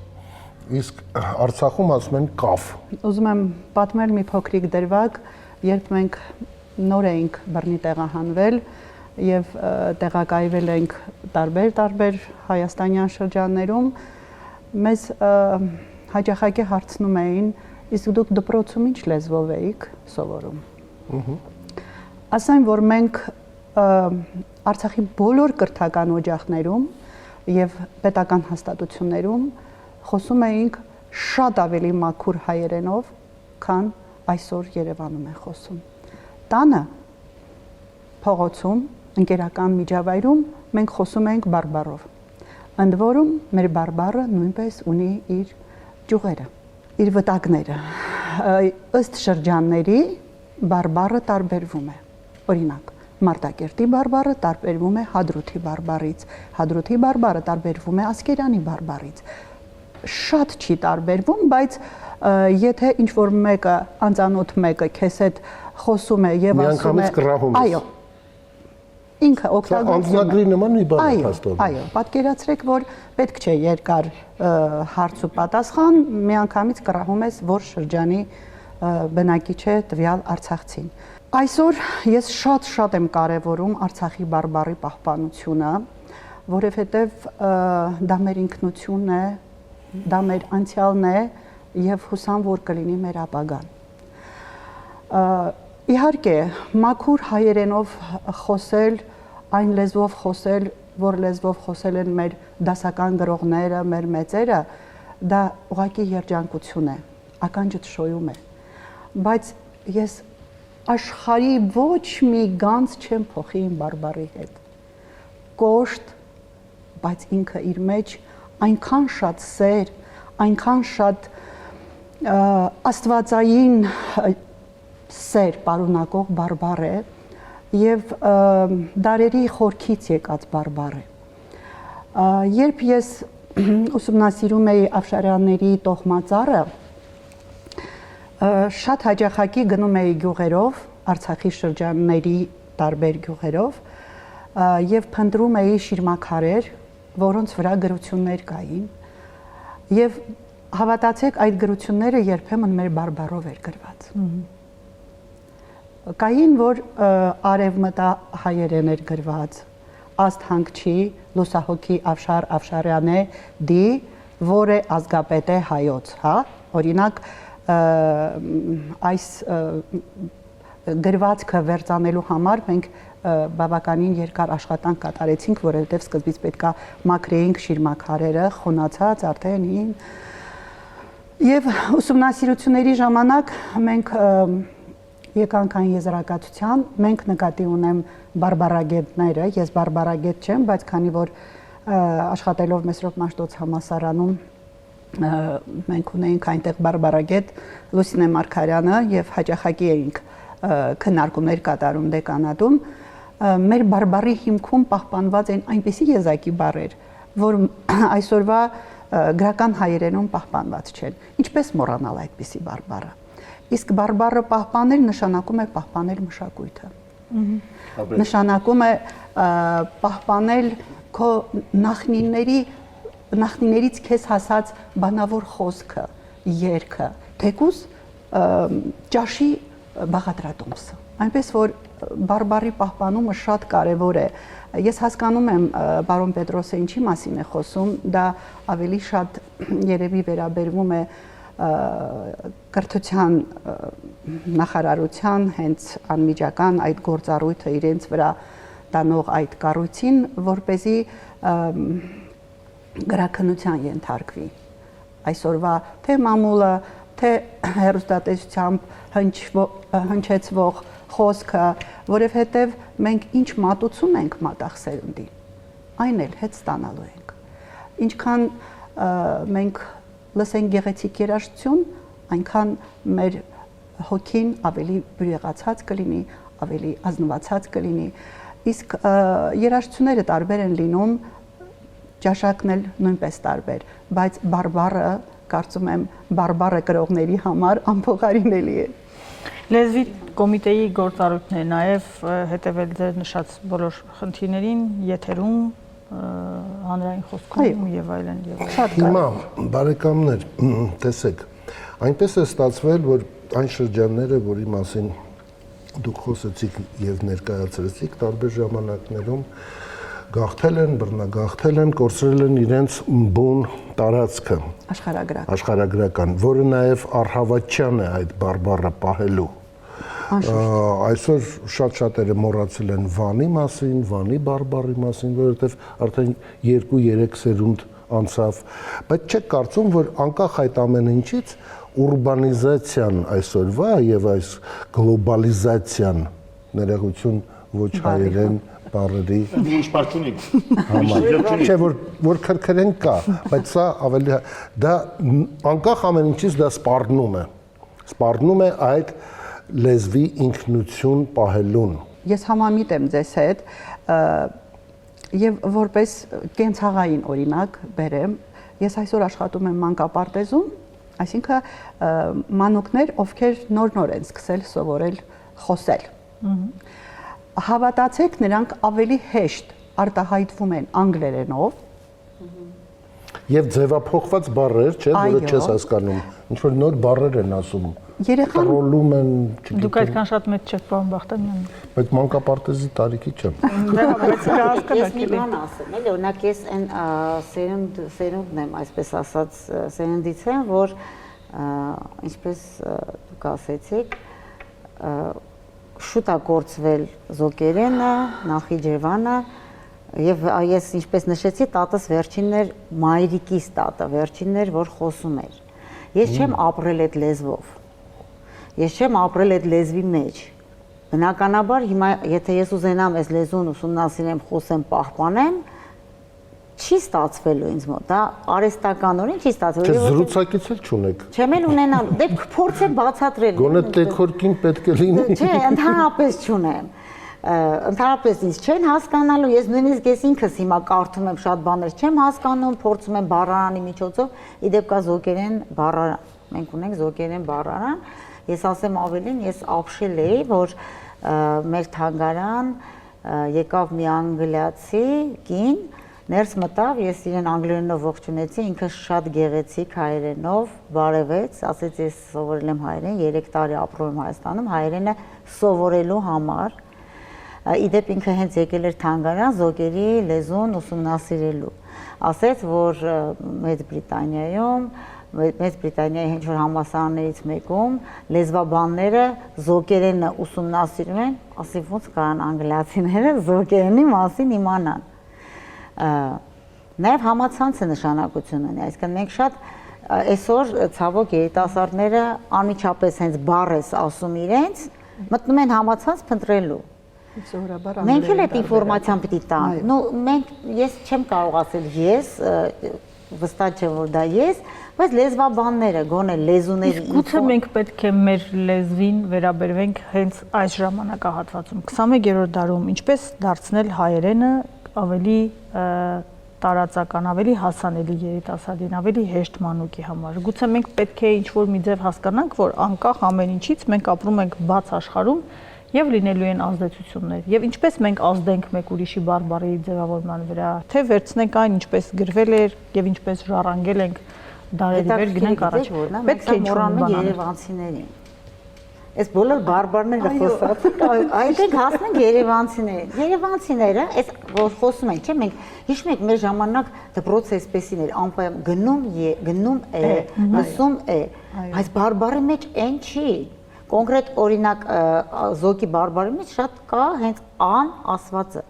Իսկ Արցախում ասում են կավ։ Ուզում եմ պատմել մի փոքրիկ դրվագ, երբ մենք նոր էինք բռնի տեղահանվել, եւ տեղակայվել ենք տարբեր հայաստանյան շրջաններում, մեզ հաճախակի հարցնում էին, իսկ դուք դպրոցում ինչ լեզվով էիք սովորում։ Ասեմ, որ մենք Արցախի բոլոր կրթական օջախներում եւ պետական հաստատություններում խոսում էինք շատ ավելի մաքուր հայերենով, քան այսօր Երևանում են խոսում։ Տանը փողոցում ընկերական միջավայրում մենք խոսում ենք բարբարով։ Ընդ որում մեր բարբարը նույնպես ունի իր ճյուղերը, իր վտակները։ Ըստ շրջանների բարբարը տարբերվում է։ Օրինակ, Մարտակերտի բարբարը տարբերվում է Հադրութի բարբարից, Հադրութի բարբարը տարբերվում է Ասկերանի բարբարից։ Շատ չի տարբերվում, բայց եթե ինչ-որ մեկը, անծանոթ մեկը քեզ հետ խոսում է եւ ասում է, այո, ինքը օգտագործում է անձնագրի նման մի բան է հաստատում։ Այո, պատկերացրեք, որ պետք չէ երկար հարց ու պատասխան, միանգամից կռահում ես, որ շրջանի բնակիչ է տվյալ արցախցին։ Այսօր ես շատ եմ կարևորում Արցախի բարբարի պահպանությունը, որովհետև դա մեր ինքնությունն է, դա մեր անցյալն է եւ հուսամ, որ կլինի մեր ապագան։ Իհարկե, մաքուր հայերենով խոսել, այն լեզվով խոսել, որ լեզվով խոսել են մեր դասական գրողները, մեր մեծերը, դա ուղղակի երջանկություն է, ականջը շոյում է։ Բայց ես աշխարհի ոչ մի գանձ չեմ փոխի իմ բարբարի հետ։ Կոշտ, բայց ինքը իր մեջ այնքան շատ սեր, այնքան շատ աստվածային սեր պարունակող բարբար է եւ դարերի խորքից եկած բարբար է։ Երբ ես ուսումնասիրում էի Ավշարյանների տոհմածառը, Շատ հաճախակի գնում էի գյուղերով, Արցախի շրջանների տարբեր գյուղերով եւ փնտրում էի շիրմաքարեր, որոնց վրա գրություններ կային եւ հավատացեք այդ գրությունները երբեմն մեր բարբառով էր գրված։ Կային, որ արևմտա հայերեն էր գրված, աստ հանգչի լուսահոգի Ավշար Ավշարյանե դի, որը ազգապետ է հայոց, հա, օրինակ այս գրվածքը վերծանելու համար մենք բավականին երկար աշխատանք կատարեցինք, որովհետև սկզբից պետքա մաքրեինք շիրմաքարերը, խոնացած արդեն ին։ Եվ ուսումնասիրությունների ժամանակ մենք եկանք այն եզրակացության, մենք նկատի ունեմ բարբարագետները, ես բարբարագետ չեմ, բայց քանի որ աշխատելով Մեսրոպ Մաշտոց համալսարանում մենք ունեինք այնտեղ բարբարագետ Լուսինե Մարգարյանը եւ հաճախակի էինք քննարկումներ կատարում դեկանատում, մեր բարբարի հիմքում պահպանված են այնպիսի եզակի բառեր, որ այսօրվա գրական հայերենում պահպանված չեն։ Ինչպես մոռանալ այդպիսի բարբառը։ Իսկ բարբառը պահպանել նշանակում է պահպանել մշակույթը։ Նշանակում է պահպանել քո նախնիներից քեզ հասած բանավոր խոսքը, երգը, թեկուզ ճաշի բաղադրատոմսը։ Այնպես որ բարբառի պահպանումը շատ կարևոր է։ Ես հասկանում եմ պարոն Պետրոսը ինչի մասին է խոսում, դա ավելի շատ երևի վերաբերվում է կրթության նախարարության հենց անմիջական այդ գործառույթը իրենց վրա տանող այդ կառույցին, որպեսզի գրաքննության ենթարկվի այսօրվա թե մամուլը, թե հեռուստատեսությամբ հնչեցվող խոսքը, որովհետև մենք ինչ մատուցում ենք մատաղ սերունդին, այն էլ հետ ստանալու ենք։ Ինչքան մենք լսենք գեղեցիկ երաժշտություն, այնքան մեր հոգին ավելի բյուրեղացած կլինի, ավելի ազնվացած կլինի։ Իսկ երաժշտությունները տարբեր են լինում, ճաշակն էլ նույնպես տարբեր, բայց բարբառը, կարծում եմ, բարբառը կրողների համար անփոխարինելի է։ Լեզվի կոմիտեի գործառույթն է նաև հետևել ձեր նշած բոլոր խնդիրներին, եթերում, հանրային խոսքում եւ այլն եւ այլն։ Հիմա բարեկամներ, տեսեք, այնպես է ստացվել, որ այն շրջանները, որի մասին դուք խոսեցիք եւ ներկայացրեցիք տարբեր ժամանակներում, գաղթել են, բռնագաղթել են, կորցրել են իրենց բուն տարածքը աշխարհագրական, որը նաև առհավատչյան է այդ բարբառը պահելու։ Այսօր շատ-շատերը մոռացել են Վանի մասին, Վանի բարբառի մասին, որովհետև արդեն 2-3 սերունդ անցավ, բայց չեք կարծում, որ անկախ այդ ամեն ինչից ուրբանիզացիան այսօրվա եւ այս գլոբալիզացիան ներողություն ոչ հայերեն բառերի համար, չէ որ քրքրեն կա, բայց սա ավելի դա անկախ ամեն ինչից դա սպառնում է այդ լեզվի ինքնություն պահելուն։ Ես համամիտ եմ ձեզ հետ եւ որպես կենցաղային օրինակ բերեմ, ես այսօր աշխատում եմ մանկապարտեզում, այսինքն մանուկներ, ովքեր նոր են սկսել սովորել խոսել։ Հավատացեք, նրանք ավելի հեշտ արտահայտվում են անգլերենով եւ ձևափոխված բառեր, չէ, որը չես հասկանում։ Ինչ որ նոր բառեր են ասում։ Երեխան ռոլում են, դուք այդքան շատ մեծ չեք պարոն Բախտամյան։ Բայց մանկապարտեզի տարիքի չեմ։ Ես մի բան ասեմ, էլի օրինակ ես այն սերունդն եմ, այսպես ասած, սերունդից եմ, որ ինչպես դուք ասեցիք, շուտ է կորցվել Զոկերենը, Նախիջևանը եւ ես ինչպես նշեցի, տատս վերջինն էր, մայրիկիս տատը վերջինն էր, որ խոսում էր։ Ես չեմ ապրել այդ լեզվով։ Ես չեմ ապրել այդ լեզվի մեջ։ Բնականաբար հիմա եթե ես ուզենամ այս լեզուն ուսումնասիրեմ, խոսեմ, պահպանեմ, չի ստացվելու ինձ մոտ, դա արհեստականորեն չի ստացվելու։ Չէ, զրուցակից էլ չունեք։ Չեմ էլ ունենալու, դե փորձեմ բացատրել։ Գոնե տեքորքին պետք է լինի։ Չէ, ընդհանրապես չունեմ։ Ընդհանրապես ինձ չեն հասկանալու, ես նույնիսկ ես ինքս հիմա կարդում եմ շատ բաներ, չեմ հասկանում, փորձում եմ բառարանի միջոցով, իդեպ կա զոկերեն բառարան, մենք ունենք զոկերեն բառարան, ես ասեմ ավելին, ես ապշել էի, որ մեր թանգարան եկավ մի անգլիացի կին, ներս մտավ, ես իրեն անգլերենով ողջունեցի, ինքը շատ գեղեցիկ հայերենով բարևեց, ասեց ես սովորել եմ հայերեն, 3 տարի ապրում եմ Հայաստանում, հայերենը սովորելու համար։ Իդեպ ինքը հենց եկել էր թանգարան զոկերի լեզուն ուսումնասիրելու։ Ասեց, որ Մեծ Բրիտանիայի ինչ-որ համալսարաններից մեկում լեզվաբանները զոկերենը ուսումնասիրում են, ասի ոնց կարան անգլիացիները զոկերենի մասին իմանան։ Նաև համացանցը նշանակություն ունի, այսինքն մենք շատ այսօր ցավոք երիտասարդները անմիջապես հենց բառես ասում իրենց, մտնում են համացանց փնտրելու։ Մենք էլ այդ ինֆորմացիան պիտի տանք։ Ես չեմ կարող ասել ես, վստահ չեմ որ դա ես, բայց լեզվաբանները գոնե լեզուների Գուցե մենք պետք է մեր լեզվին վերաբերվենք հենց այս ժամանակահատվածում 21-րդ դարում ինչպես դարձնել հայերենը ավելի տարածական, ավելի հասանելի երիտասարդին, ավելի հեշտ մանուկի համար։ Գուցե մենք պետք է ինչ-որ մի ձև հասկանանք, որ անկախ ամեն ինչից մենք ապրում ենք բաց աշխարհում եւ լինելու են ազդեցություններ։ Եվ ինչպես մենք ազդենք մեկ ուրիշի բարբարի ձևավորման վրա, թե վերցնենք այն ինչպես գրվել էր եւ ինչպես ժառանգել ենք դարերի վեր գնանք առաջ։ Պետք է մոռանանք երևանցիներին։ Այս բոլոր բարբարները խոսած, այդտեղ հասնենք երևանցիներին։ Երևանցիները, այս որ խոսում են, չէ՞, մենք հիշում ենք մեր ժամանակ դպրոցը այսպեսին էր, անպայման գնում է, լսում է, բայց բարբարի մեջ այն չի։ Կոնկրետ օրինակ զոկի բարբարի մեջ շատ կա հենց ան ասվածը,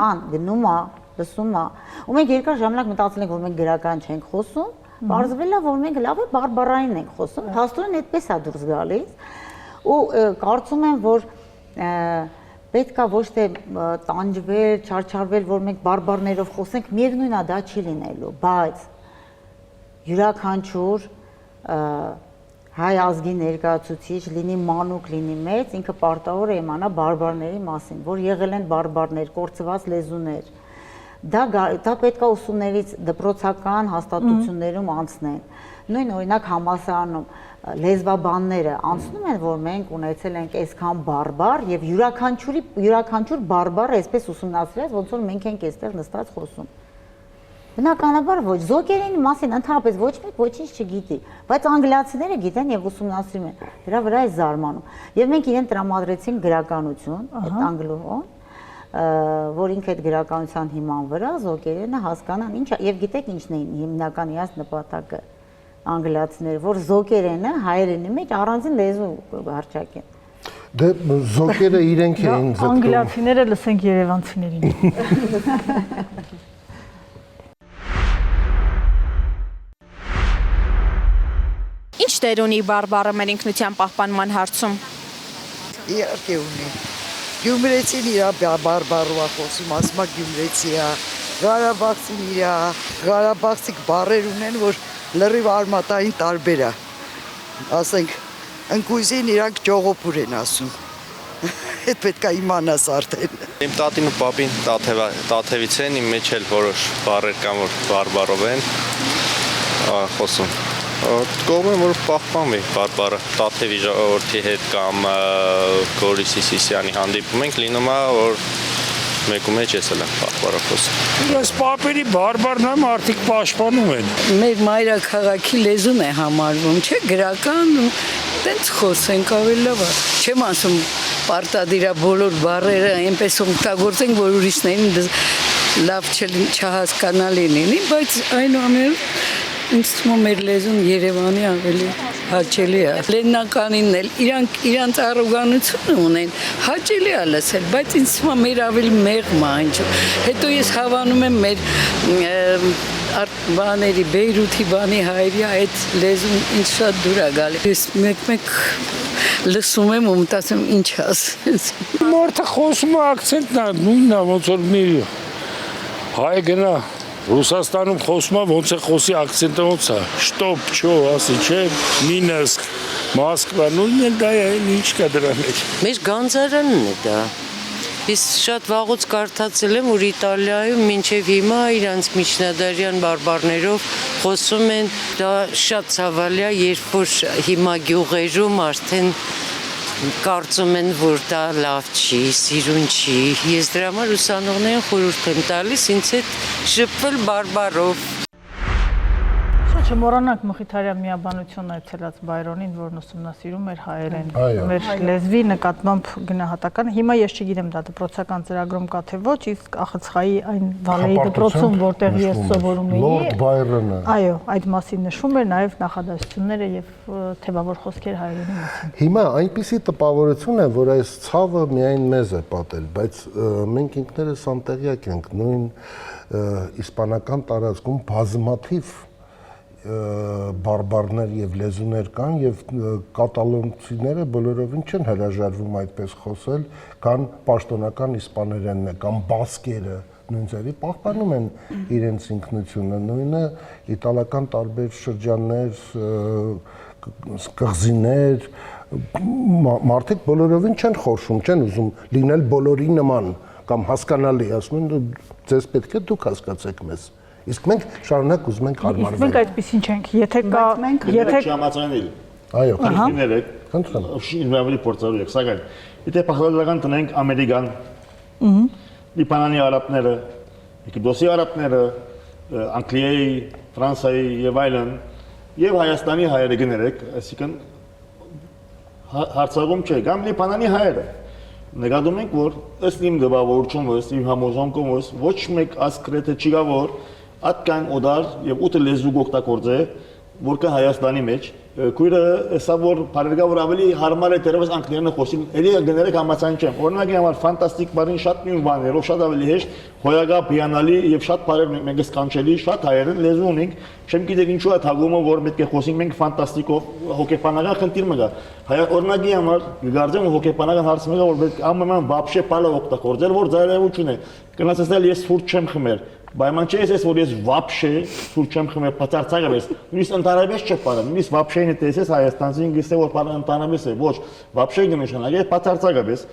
ան գնում է, լսում է, ու մենք երկար ժամանակ մտածել ենք, որ մենք գրական չենք խոսում, պարզվել է, որ մենք լավ է բարբարային ենք խոսում, փաստորեն այդպես է դուրս գալիս, ու կարծում եմ, որ պետք է ոչ թե տանջվել, չարչարվել, որ մենք բարբարներով խոսենք, միևնույն է դա չի լինելու, բայց յուրաքանչյուր հայ ազգի ներկայացուցիչ, լինի մանուկ, լինի մեծ, ինքը պարտավոր է իմանա բարբարների մասին, որ եղել են բարբարներ, կորցված լեզուներ։ Դա պետք է ուսումներից դպրոցական հաստատություններում անցնեն։ Նույն օրինակ համալսարանում լեզվաբանները անցնում են, որ մենք ունեցել ենք այսքան բարբար եւ յուրաքանչյուր բարբար այսպես ուսումնասիրած, ոնց որ մենք ենք այստեղ նստած խոսում։ Բնականաբար ոչ, զոկերենի մասին ընդհանրապես ոչ մեկ ոչինչ չգիտի, բայց անգլիացիները գիտեն եւ ուսումնասիրում են, դրա վրա է զարմանում։ Եվ մենք իրեն տրամադրեցինք գրականություն, այդ անգլոֆոն, որ ինքը այդ գրականության հիման վրա զոկերենը հասկանան ինչ եւ գիտեք ինչն է հիմնական իրաց նպատակը անգլիացիները, որ զոկերենը հայերենի մեջ առանձին լեզու հռչակեն։ Դե զոկերը իրենք էին ձգտում։ Անգլիացիները լսենք երևանցիներին։ Ինչ դեր ունի բարբառը մեր ինքնության պահպանման հարցում։ Իհարկե ունի։ Գյումրեցին իր բարբառով է խոսում, ասում է գյումրեցի է, Ղարաբաղցին իր Ղարաբաղցիկ բառեր ունեն, որ լրիվ արմատային տարբեր է։ Ասենք, ընկույզին իրանք ճողոպուր են ասում։ Այդ պետք է իմանաս արդեն։ Իմ տատին ու պապին Տաթևից են, իմ մեջ էլ որոշ բառեր կան, որ բարբառով են խոսում։ Կողմ եմ, որ պահպանվի բարբառը Տաթևի ժողովրդի հետ կամ Գորիս Սիսիանի հանդիպում ենք, լինում է, որ մեկու մեջ ես էլ եմ բարբառը խոսում։ Այս պապերի բարբառն եմ արդիկ պաշտպանում են։ Մեր մայրաքաղաքի լեզուն է համարվում, չէ, գրական տենց խոսենք ավելի լավ է։ Չեմ ասում պարտադիր է բոլոր բառերը այնպես օգտագործենք, որ ուրիշներին լավ չհասկանալի լինի, բայց այնուամենայնիվ ինձ թվում է մեր լեզուն Երևանի ավելի հաճելի է։ Լեննականին էլ իրանց առոգանությունը ունեն, հաճելի է լսել, բայց ինձ թվում է մեր ավելի մեղմ է ինչ։ Հետո ես հավանում եմ մեր բաների Բեյրութի բանի հայրի այդ լեզուն ինձ շատ դուր է գալի։ Ես մեկ լսում եմ ու մտածում ինչ ասես։ Մարդը խոսում է ակցենտն է, նույնն է ոնց որ մի հայ գնա Ռուսաստանում խոսում է ոնց է խոսի ակցենտը ոնց է, շտոպ, չո, ասի, չէ, Մինսկ, Մոսկվա, նույնն էլ դա է, ինչ կա դրա մեջ։ Մեր գանձարանն է դա, Ես շատ վաղուց կարդացել եմ, որ Իտալիայում մինչև հիմա իրանց միջնադարյան բարբարներով խոսում են, դա շատ ցավալի է, երբ որ հիմա գյուղերում արդեն կարծում են, որ դա լավ չի, սիրուն չի։ Ես դրա համար ուսանողներին խորհուրդ եմ տալիս ինձ հետ շփվել բարբարով։ Չմոռանանք Մխիթարյան միաբանությունը այցելած Բայրոնին, որն ուսումնասիրում էր հայերեն, Այո։ մեր լեզվի նկատմամբ գնահատական։ Հիմա ես չգիտեմ դա դպրոցական ծրագրում կա թե ոչ, իսկ Ախցխայի այն Վալեի դպրոցում, որտեղ ես սովորում էի, Լորդ Բայրոնը։ այո, այդ մասին նշում էր նաև նախադասությունները եւ թեվավոր խոսքեր հայերենի մասին։ Հիմա այնպիսի տպավորություն է, որ այս ցավը միայն մեզ է պատել, բայց մենք ինքներս անտեղյակ ենք, նույն իսպանական տարածքում բազմաթիվ բարբարներ եւ լեզուներ կան եւ կատալոնցիները բոլորովին չեն հրաժարվում այդպես խոսել, կան պաշտոնական իսպաներենն է, կան բասկերը, նույն ձևի պահպանում են իրենց ինքնությունը, նույնը իտալական տարբեր շրջաններ, կղզիներ, մարդիկ բոլորովին չեն խորշում, չեն ուզում լինել բոլորի նման կամ հասկանալի, ասում են ձեզ պետք է դուք հասկացեք մեզ։ Իսկ մենք շարունակ ուզում ենք հարմարվել։ Մենք այդպեսին չենք, եթե կա, եթե չհամաձայնել։ Այո, խնդրեմ, ավելի փորձառու եք, սակայն եթե փախլական տնենք ամերիկան, Լիբանանի արաբները, Եգիպտոսի արաբները, Անգլիայի, Ֆրանսիայի եւ այլն, եւ Հայաստանի հայերը գներեք, այսինքն հարցակում չէ, կամ Լիբանանի հայերը։ Նկատում ենք, որ ըստ իմ գովավորությունս, իմ համոզմունքումս ոչ մեկ ասկրեթե չի գա, որ Ատկան օդար եւ 8 լեզու օգտագործե, որ կա Հայաստանի մեջ, քույրը սա որ բարերգա որ ավելի հարմար է դերևս անգլերենը խոսին, էլի գներեք համացան չեմ։ Օրինակի համար ֆանտաստիկ բառին շատ նույն բաներով, շատ ավելի հեշտ, հոյագա պիանալի եւ շատ բարեր մենք սկանչելի, շատ հայերեն լեզու ունենք, չեմ գիտեք ինչու է թագումը որ պետք է խոսենք մենք ֆանտաստիկով հոգեբանական խնդիր մը գա։ Օրինակի համար գարձեմ հոգեբանական հարց մը գա որ պետք ամեն բաբշե բալը օգտագործել որ ձայնություն է։ Գնացել ես սուրճ չեմ խմել։ Բայց չէ ես որ ես վաբշե սուրճ չեմ խմել բացարձակապես նույնիսկ ընդհանրապես չփարը նույնիսկ վաբշեին տեսես հայաստանցին գսե որ բանը ընդհանրապես է ոչ վաբշե գնշանագե բացարձակապես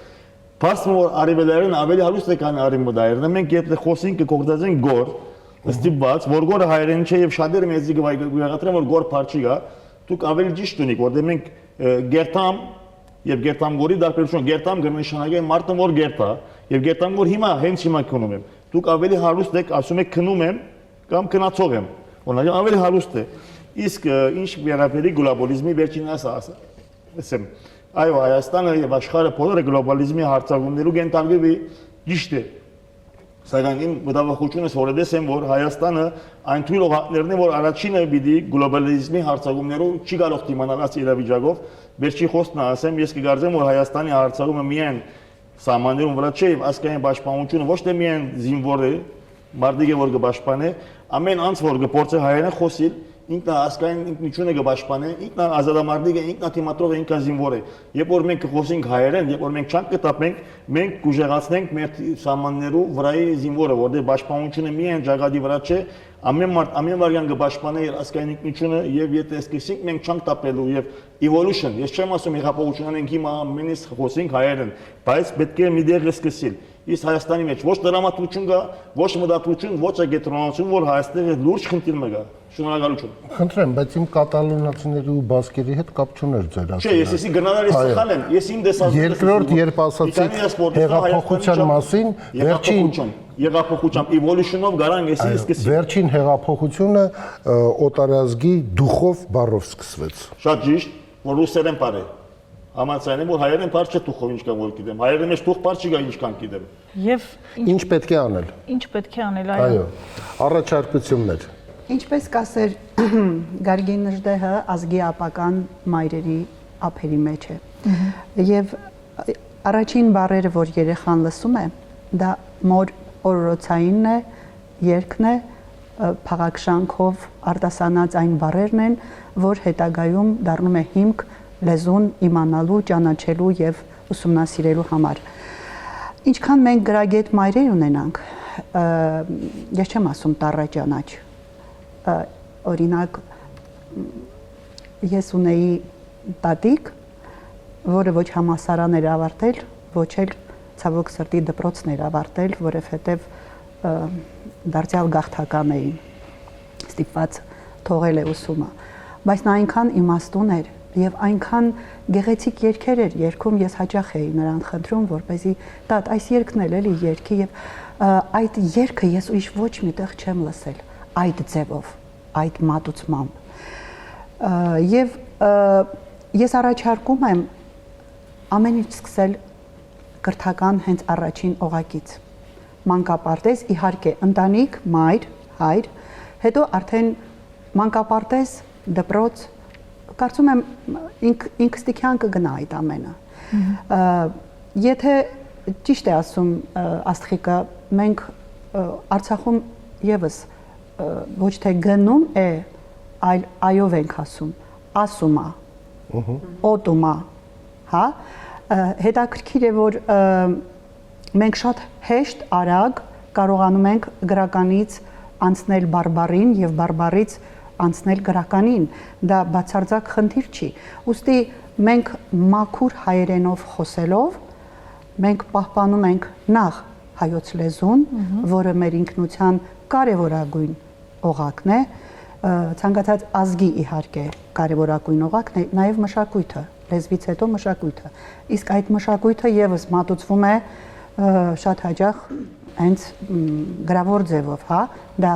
բացում որ արիվելերն ավելի հարուստ է կան արիմոդայերն մենք եթե խոսենք կօգտագործենք գոր ստիպված որ գորը հայերեն չէ եւ շատերը մեզի գույգատրեն որ գոր parçի գա դուք ավելի ճիշտ ունիք որտեղ մենք գերտամ եւ գերտամ գորի դարբերություն գերտամ գնշանագե մարտը որ գերտա եւ գերտամ որ հիմա հենց հիմա կոնում եմ դուք ավելի հարուստ եք, ասում եք քնում եմ կամ քնացող եմ։ Օրինակ ավելի հարուստ է։ Իսկ ինչ վերաբերի գլոբալիզմի վերջին ասեմ, այո, Հայաստանը եւ աշխարհը բոլորը գլոբալիզմի հարցակումներու կենտարկվի ճիշտ է։ Սակայն իմ մտավախությունս որպես եմ, որ Հայաստանը այն թույլ օղակներն է, որ առաջինը պիտի գլոբալիզմի հարցակումներով չի կարող դիմանալ այս իրավիճակով։ Վերջի խոսքն ասեմ, ես կգարձեմ, որ Հայաստանի հարցակումը միայն Սահմաններում վրա չէ եւ ասկային պաշտպանությունը ոչ թե միայն զինվոր է, մարդիկ է որ կպաշտպանե, ամեն անց որ կփորձի հայերեն խոսիլ, ինքն ասկային ինքնությունը կպաշտպանե, ինքն ազատամարտիկ է, ինքն թիմատրով է, ինքն զինվոր է։ Երբ որ մենք խոսենք հայերեն, երբ որ մենք չանք կտապենք, մենք կուժեղացնենք մեր սահմաններու վրայի զինվորը, որտեղ պաշտպանությունը միայն ճակատի վրա չէ, ամեն մարդ ամեն վարյան կպաշտպանե իր ասկային ինքնությունը եւ եթե սկսենք մենք չանք տապելու եւ evolution, ես չեմ ասում հեղափոխություն անենք հիմա ամենից խոսենք հայերեն, բայց պետք է մի դեր սկսել։ Իսկ Հայաստանի մեջ ոչ դրամատուրգություն կա, ոչ մտածություն, ոչ ագետրոնացություն, որ Հայաստանի լուրջ խնդիր մը կա։ Շնորհակալություն։ Խնդրեմ, բայց իմ կատալոնացիների ու բասկերի հետ կապ չուներ ձեր ասածը։ Չէ, ես էսի գնալար ես սխալ եմ։ Ես իմ դեսած երկրորդ երբ ասացիք հեղափոխության մասին, վերջին հեղափոխությամբ evolution-ով գարան էսի սկսի։ Վերջին հեղափոխությունը օտարազգի դուխով բառով սկսվեց։ Շատ ճիշտ, որ ռուսերեն բառ է։ Համաձայն եմ որ հայերեն բառ չէ դուխով ինչ կա որ գիտեմ։ Հայերեն մեջ դուխ բառ չի գա ինչքան գիտեմ։ Եվ ինչ պետք է անել։ Ինչ պետք է անել, այո։ Առաջարկություններ։ Ինչպես կասեր Գարգին Նժդեհը ազգի ապական մայրերի ափերի մեջ է։ Եվ առաջին բառերը, որ երեխան լսում է, դա մոր օրորոցայինն է, երգն է, փաղաքշանքով արտասանած այն բառերն են, որ հետագայում դառնում է հիմք լեզուն իմանալու, ճանաչելու եւ ուսումնասիրելու համար։ Ինչքան մենք գրագետ մայրեր ունենանք, ես չեմ ասում տառաճանաչ, օրինակ ես ունեի տատիկ, որը ոչ համասարան էր ավարտել, ոչ էլ ցավոք սրտի դպրոցներ ավարտել, որովհետև դարձյալ գաղթական էին ստիպված թողել է ուսումը, բայց նա այնքան իմաստուն էր եւ այնքան գեղեցիկ երգեր էր երգում, ես հաճախ էի նրան խնդրում, որպեսզի տատ այս երգն էլի երգի եւ այդ երգը ես ուրիշ ոչ միտեղ չեմ լսել այդ ձևով, այդ մատուցմամբ։ Եվ ես առաջարկում եմ ամեն ինչ սկսել կրթական հենց առաջին օղակից։ Մանկապարտեզ, իհարկե, ընտանիք, մայր, հայր, հետո արդեն մանկապարտեզ, դպրոց, կարծում եմ ինքստիքյան կգնա այդ ամենը։ Եթե ճիշտ է ասում Աստղիկը, մենք Արցախում եւս ոչ թե գնում է, այլ այով ենք ասում է, օտում է, հա, հետաքրքիր է, որ մենք շատ հեշտ, արագ կարողանում ենք գրականից անցնել բարբարին եւ բարբարից անցնել գրականին, դա բացարձակ խնդիր չի։ Ուստի մենք մաքուր հայերենով խոսելով, մենք պահպանում ենք նախ հայոց լեզուն, որը մեր ինքնության կարևորագույն օղակն է, ցանկացած ազգի իհարկե կարևորագույն օղակն է, նաև մշակույթը, լեզվից հետո մշակույթը։ Իսկ այդ մշակույթը եւս մատուցվում է շատ հաճախ հենց գրավոր ձևով, հա, դա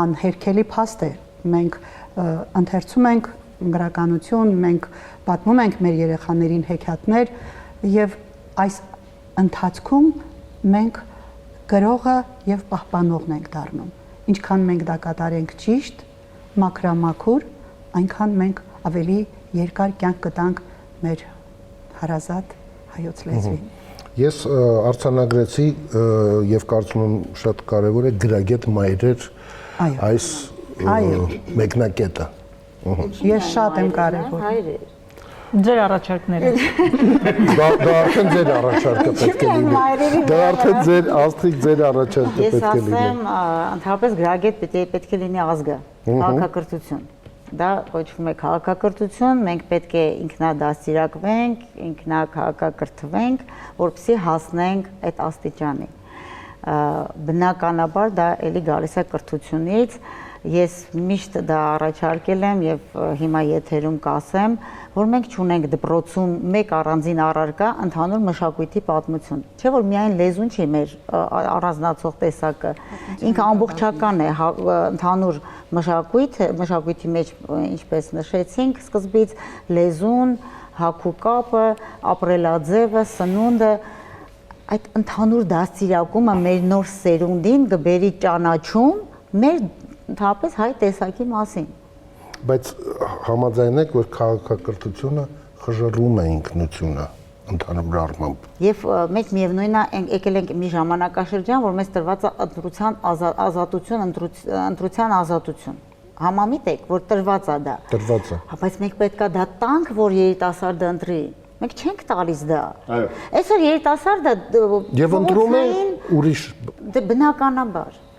անհերքելի փաստ է։ Մենք ընթերցում ենք գրականություն, մենք պատմում ենք մեր երեխաներին հեքիաթներ եւ այս ընթացքում մենք գրողը եւ պահպանողն ենք դառնում։ Ինչքան մենք դա կատարենք ճիշտ, մաքրամաքուր, այնքան մենք ավելի երկար կյանք կտանք մեր հարազատ հայոց լեզվին։ Ես արձանագրեցի եւ կարծում եմ շատ կարեւոր է գրագետ մայրեր այս մեկնակետը։ Ես շատ եմ կարեւոր։ Ձեր առաջարկները։ Դա արդեն ձեր առաջարկը պետք է լինի։ Դա արդեն ձեր Աստղիկ ձեր առաջարկը պետք է լինի։ Ես ասեմ, ընդհանրապես գրագետ պետք է լինի ազգը, քաղաքակրթություն։ Դա կոչվում է քաղաքակրթություն, մենք պետք է ինքնադաստիարակվենք, ինքնակահաքակրթվենք, որպեսզի հասնենք այդ աստիճանի։ Բնականաբար դա էլի գալիս է կրթությունից, ես միշտ դա առաջարկել եմ եւ հիմա եթերում կասեմ, որ մենք չունենք դպրոցում մեկ առանձին առարկա ընդհանուր մշակույթի պատմություն։ Չէ՞ որ միայն լեզուն չի մեր առանձնացող տեսակը, ինքը ամբողջական է, ընդհանուր մշակույթի մեջ, ինչպես նշեցինք սկզբից, լեզուն, հագու կապը, ապրելաձևը, սնունդը, այդ ընդհանուր դաստիարակումը մեր նոր սերունդին կբերի ճանաչում մեր ընդհանրապես հայ տեսակի մասին։ Բայց համաձայն եք, որ քաղաքակրթությունը խժռում է ինքնությունը ընդհանուր առմամբ։ Եվ մենք միևնույնն է եկել ենք մի ժամանակաշրջան, որ մեզ տրված է ընտրության ազատություն։ Համամիտ եք, որ տրված է դա։ Տրված է։ Բայց մենք պետքա դա տանք, որ երիտասարդը ընտրի։ Մենք չենք տալիս դա։ Այո։ Այսօր երիտասարդը եւ ընտրում է ուրիշ։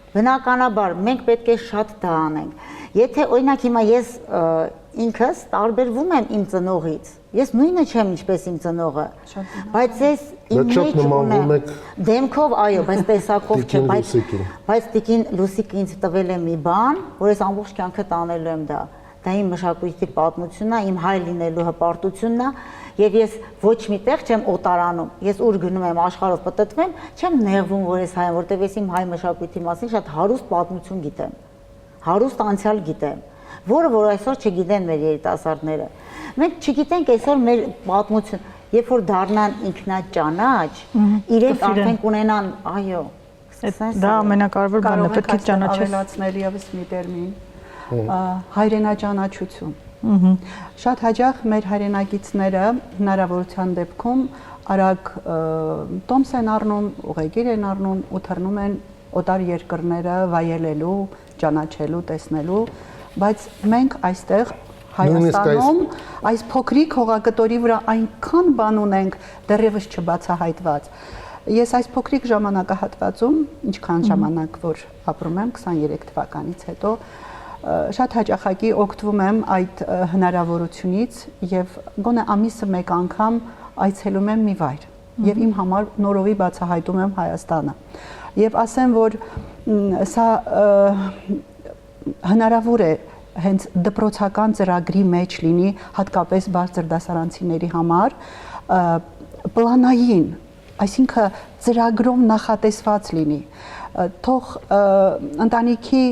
Բնականաբար մենք պետք է շատ դա անենք։ Եթե օրինակ հիմա ես ինքս տարբերվում եմ իմ ծնողից, ես նույնը չեմ ինչպես իմ ծնողը, բայց ես իմ մեջ ունեմ դեմքով, այո, բայց տեսակով չէ, բայց տիկին Լուսիկը ինձ տվել է մի բան, որ ես ամբողջ կյանքը տանելու եմ դա։ Դա իմ մշակույթի պատմությունն է, իմ հայ լինելու հպարտությունն է, եւ ես ոչ միտեղ չեմ օտարանում։ Ես ուր գնում եմ աշխարհով պտտվեմ, չեմ նեղվում, որ ես հայ եմ, որտեղ ես իմ հայ մշակույթի մասին շատ հարուստ պատմություն գիտեմ, հարուստ անցյալ գիտեմ, որը որ այսօր չգիտեն մեր երիտասարդները։ Մենք չգիտենք այսօր մեր պատմություն, երբ որ դառնան ինքնաճանաչ, իրենք արդեն կունենան, այո, դա ամենակարևոր բանն է, պետք է ճանաչել։ Ավելացնել եւս մի տերմին, հայրենաճանաչություն։ Շատ հաճախ մեր հայրենակիցները հնարավորության դեպքում արագ տոմս են առնում, ուղեգիր են առնում ու թռնում են օտար երկրները վայելելու, ճանաչելու, տեսնելու, բայց մենք այստեղ Հայաստանում այս փոքրիկ հողակտորի վրա այնքան բան ունենք դեռևս չբացահայտված։ Ես այս փոքրիկ ժամանակահատվածում, ինչքան ժամանակ որ ապրում եմ 23 թվականից հետո, շատ հաճախակի օգտվում եմ այդ հնարավորությունից եւ գոնե ամիսը մեկ անգամ այցելում եմ մի վայր եւ իմ համար նորովի բացահայտում եմ Հայաստանը։ Եվ ասեմ, որ սա հնարավոր է հենց դպրոցական ծրագրի մեջ լինի, հատկապես բարձր դասարանցիների համար, պլանային, այսինքն ծրագրով նախատեսված լինի։ Թող ընտանիքի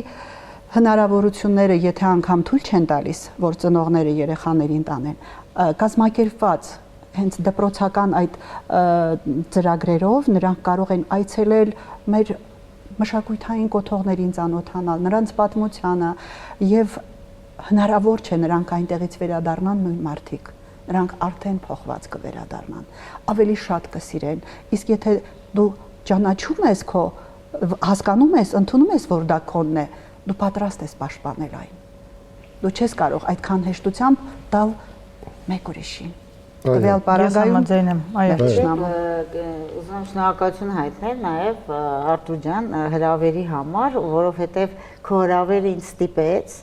հնարավորությունները, եթե անգամ թույլ չեն տալիս, որ ծնողները երեխաներին տանեն, կազմակերպված հենց դպրոցական այդ ծրագրերով նրանք կարող են այցելել մեր մշակութային կոթողներին ծանոթանալ, նրանց պատմությանը եւ հնարավոր չէ նրանք այնտեղից վերադառնան նույն մարդիկ, նրանք արդեն փոխված կվերադառնան, ավելի շատ կսիրեն, իսկ եթե դու ճանաչում ես քո, հասկանում ես, ընդունում ես, որ դա քոնն է, դու պատրաստ ես պաշտպանել այն։ Դու չես կարող այդքան հեշտությամբ տալ մեկ ուրիշին։ Տվյալ պարագայում ուզում շնորհակալություն հայտնել նաև Արտուր ջան հրավերի համար, որովհետև քո հրավերը ինձ ստիպեց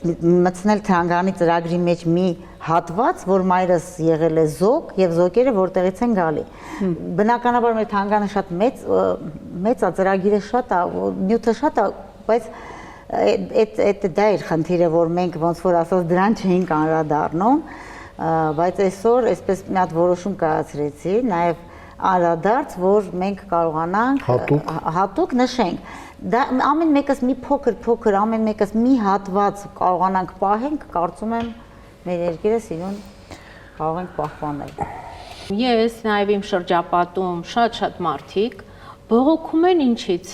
մտցնել թանգարանի ծրագրի մեջ մի հատված, որ մայրս եղել է զոկ եւ զոկերը որտեղից են գալի։ Բնականաբար մեր թանգարանը շատ մեծ է, ծրագիրը շատ է, նյութը շատ է, բայց այդ դա էր խնդիրը, որ մենք ոնց որ ասած դրան չէինք անդրադառնում, բայց այսօր այսպես մի հատ որոշում կայացրեցի, նաև անդրադարձ, որ մենք կարողանանք հատուկ նշենք։ Դա ամեն մեկս մի փոքր, ամեն մեկս մի հատված կարողանանք պահենք, կարծում եմ մեր երկիրը սիրուն կարող ենք պահպանել։ Ես նաև իմ շրջապատում շատ մարդիկ բողոքում են ինչից,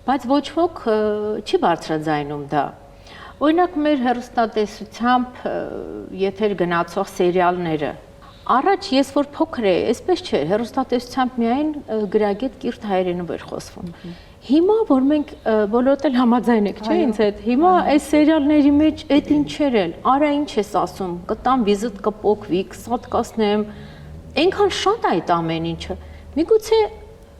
բայց ոչ ոք չի բարձրաձայնում դա։ Օրինակ մեր հեռուստատեսությամբ եթեր գնացող սերիալները։ Առաջ ես որ փոքր էի, այսպես չէ, հեռուստատեսությամբ միայն գրագետ կիրթ հայերենով էր խոսվում։ Հիմա որ մենք բոլորդ էլ համաձայն եք, չէ՞ ինձ հետ։ Հիմա այս սերիալների մեջ այդ ինչեր են, արա ինչ ես ասում, կտամ վիզիտ կփոքվի, կսատկացնեմ։ Այնքան շատ է այդ ամեն ինչը։ Միգուցե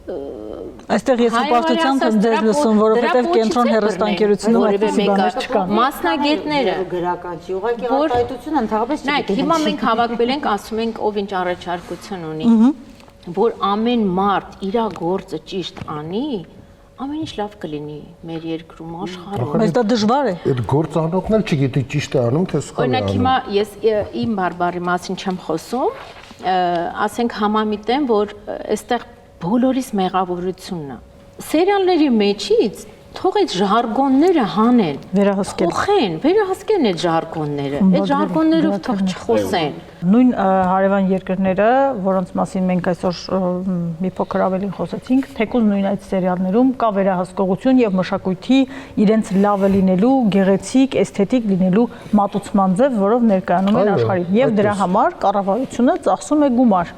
այստեղ ես հպարտությամբ եմ ձեզ լսում, որովհետև կենտրոն հեռուստաընկերությունում այդպիսի բաներ չկան։ Մասնագետները գրական չի, ուղղակի արտահայտությունը ընդհանրապես չի։ Նայեք, հիմա մենք հավաքվել ենք, ասում ենք ով ինչ առաջարկություն ունի, որ ամեն մարդ իր գործը ճիշտ անի, ամեն ինչ լավ կլինի մեր երկրում, աշխարհում։ Բայց դա դժվար է։ Այդ գործանոթն էլ չգիտի ճիշտ է անում, թե սխալ է անում։ Օրինակ հիմա ես իմ բարբարի մասին չեմ խոսում, ասենք համամիտեմ, որ այստեղ բոլորիս մեղավորությունն է։ Սերիալների մեջից թող այդ ժարգոնները հանեն, վերահսկեն այդ ժարգոնները, այդ ժարգոններով թող չխոսեն։ Նույն հարևան երկրները, որոնց մասին մենք այսօր մի փոքր ավելի խոսեցինք, թեկուզ նույն այդ սերիալներում կա վերահսկողություն եւ մշակույթի իրենց լավը լինելու, գեղեցիկ, էսթետիկ լինելու մատուցման ձև, որով ներկայանում են աշխարհին։ Եվ դրա համար կառավարությունը ծախսում է գումար։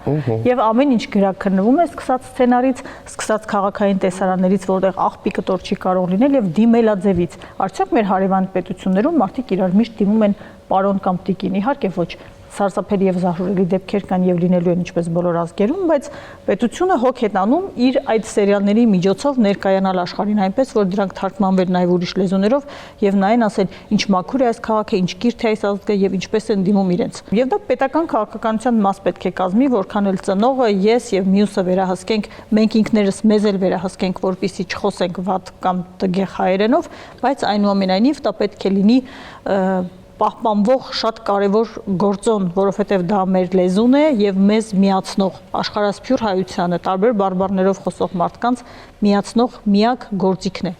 Եվ ամեն ինչ գրաքննվում է, սկսած սցենարից, սկսած քաղաքային տեսարաններից, որտեղ աղբի կտոր չի կարող լինել եւ դիմելաձևից։ Արդյոք մեր հարևան պետություններում մարդիկ իրար միշտ դիմում են պարոն կամ տիկին, իհարկե ոչ, սարսափելի եւ զահուրելի դեպքեր կան եւ լինելու են ինչպես բոլոր ազգերում, բայց պետությունը հոգ է տանում իր այդ սերիալների միջոցով ներկայանալ աշխարհին այնպես, որ դրանք թարգմանվեն նաեւ ուրիշ լեզուներով եւ նայեն ասեն ինչ մաքուր է այս քաղաքը, ինչ կիրթ է այս ազգը եւ ինչպես են դիմում իրենց։ Եվ դա պետական քաղաքականության մաս պետք է կազմի, որքան էլ ծնողը, ես եւ մյուսը վերահսկենք, մենք ինքներս մեզ էլ վերահսկենք, որպեսզի չխոսենք վատ կամ տգեղ հայերենով, բայց այնուամենայնիվ դա պետք է լինի պահպանվող շատ կարևոր գործոն, որովհետև դա մեր լեզուն է եւ մեզ միացնող աշխարհասփյուր հայությանը տարբեր բարբառներով խոսող մարդկանց միացնող միակ գործիքն է,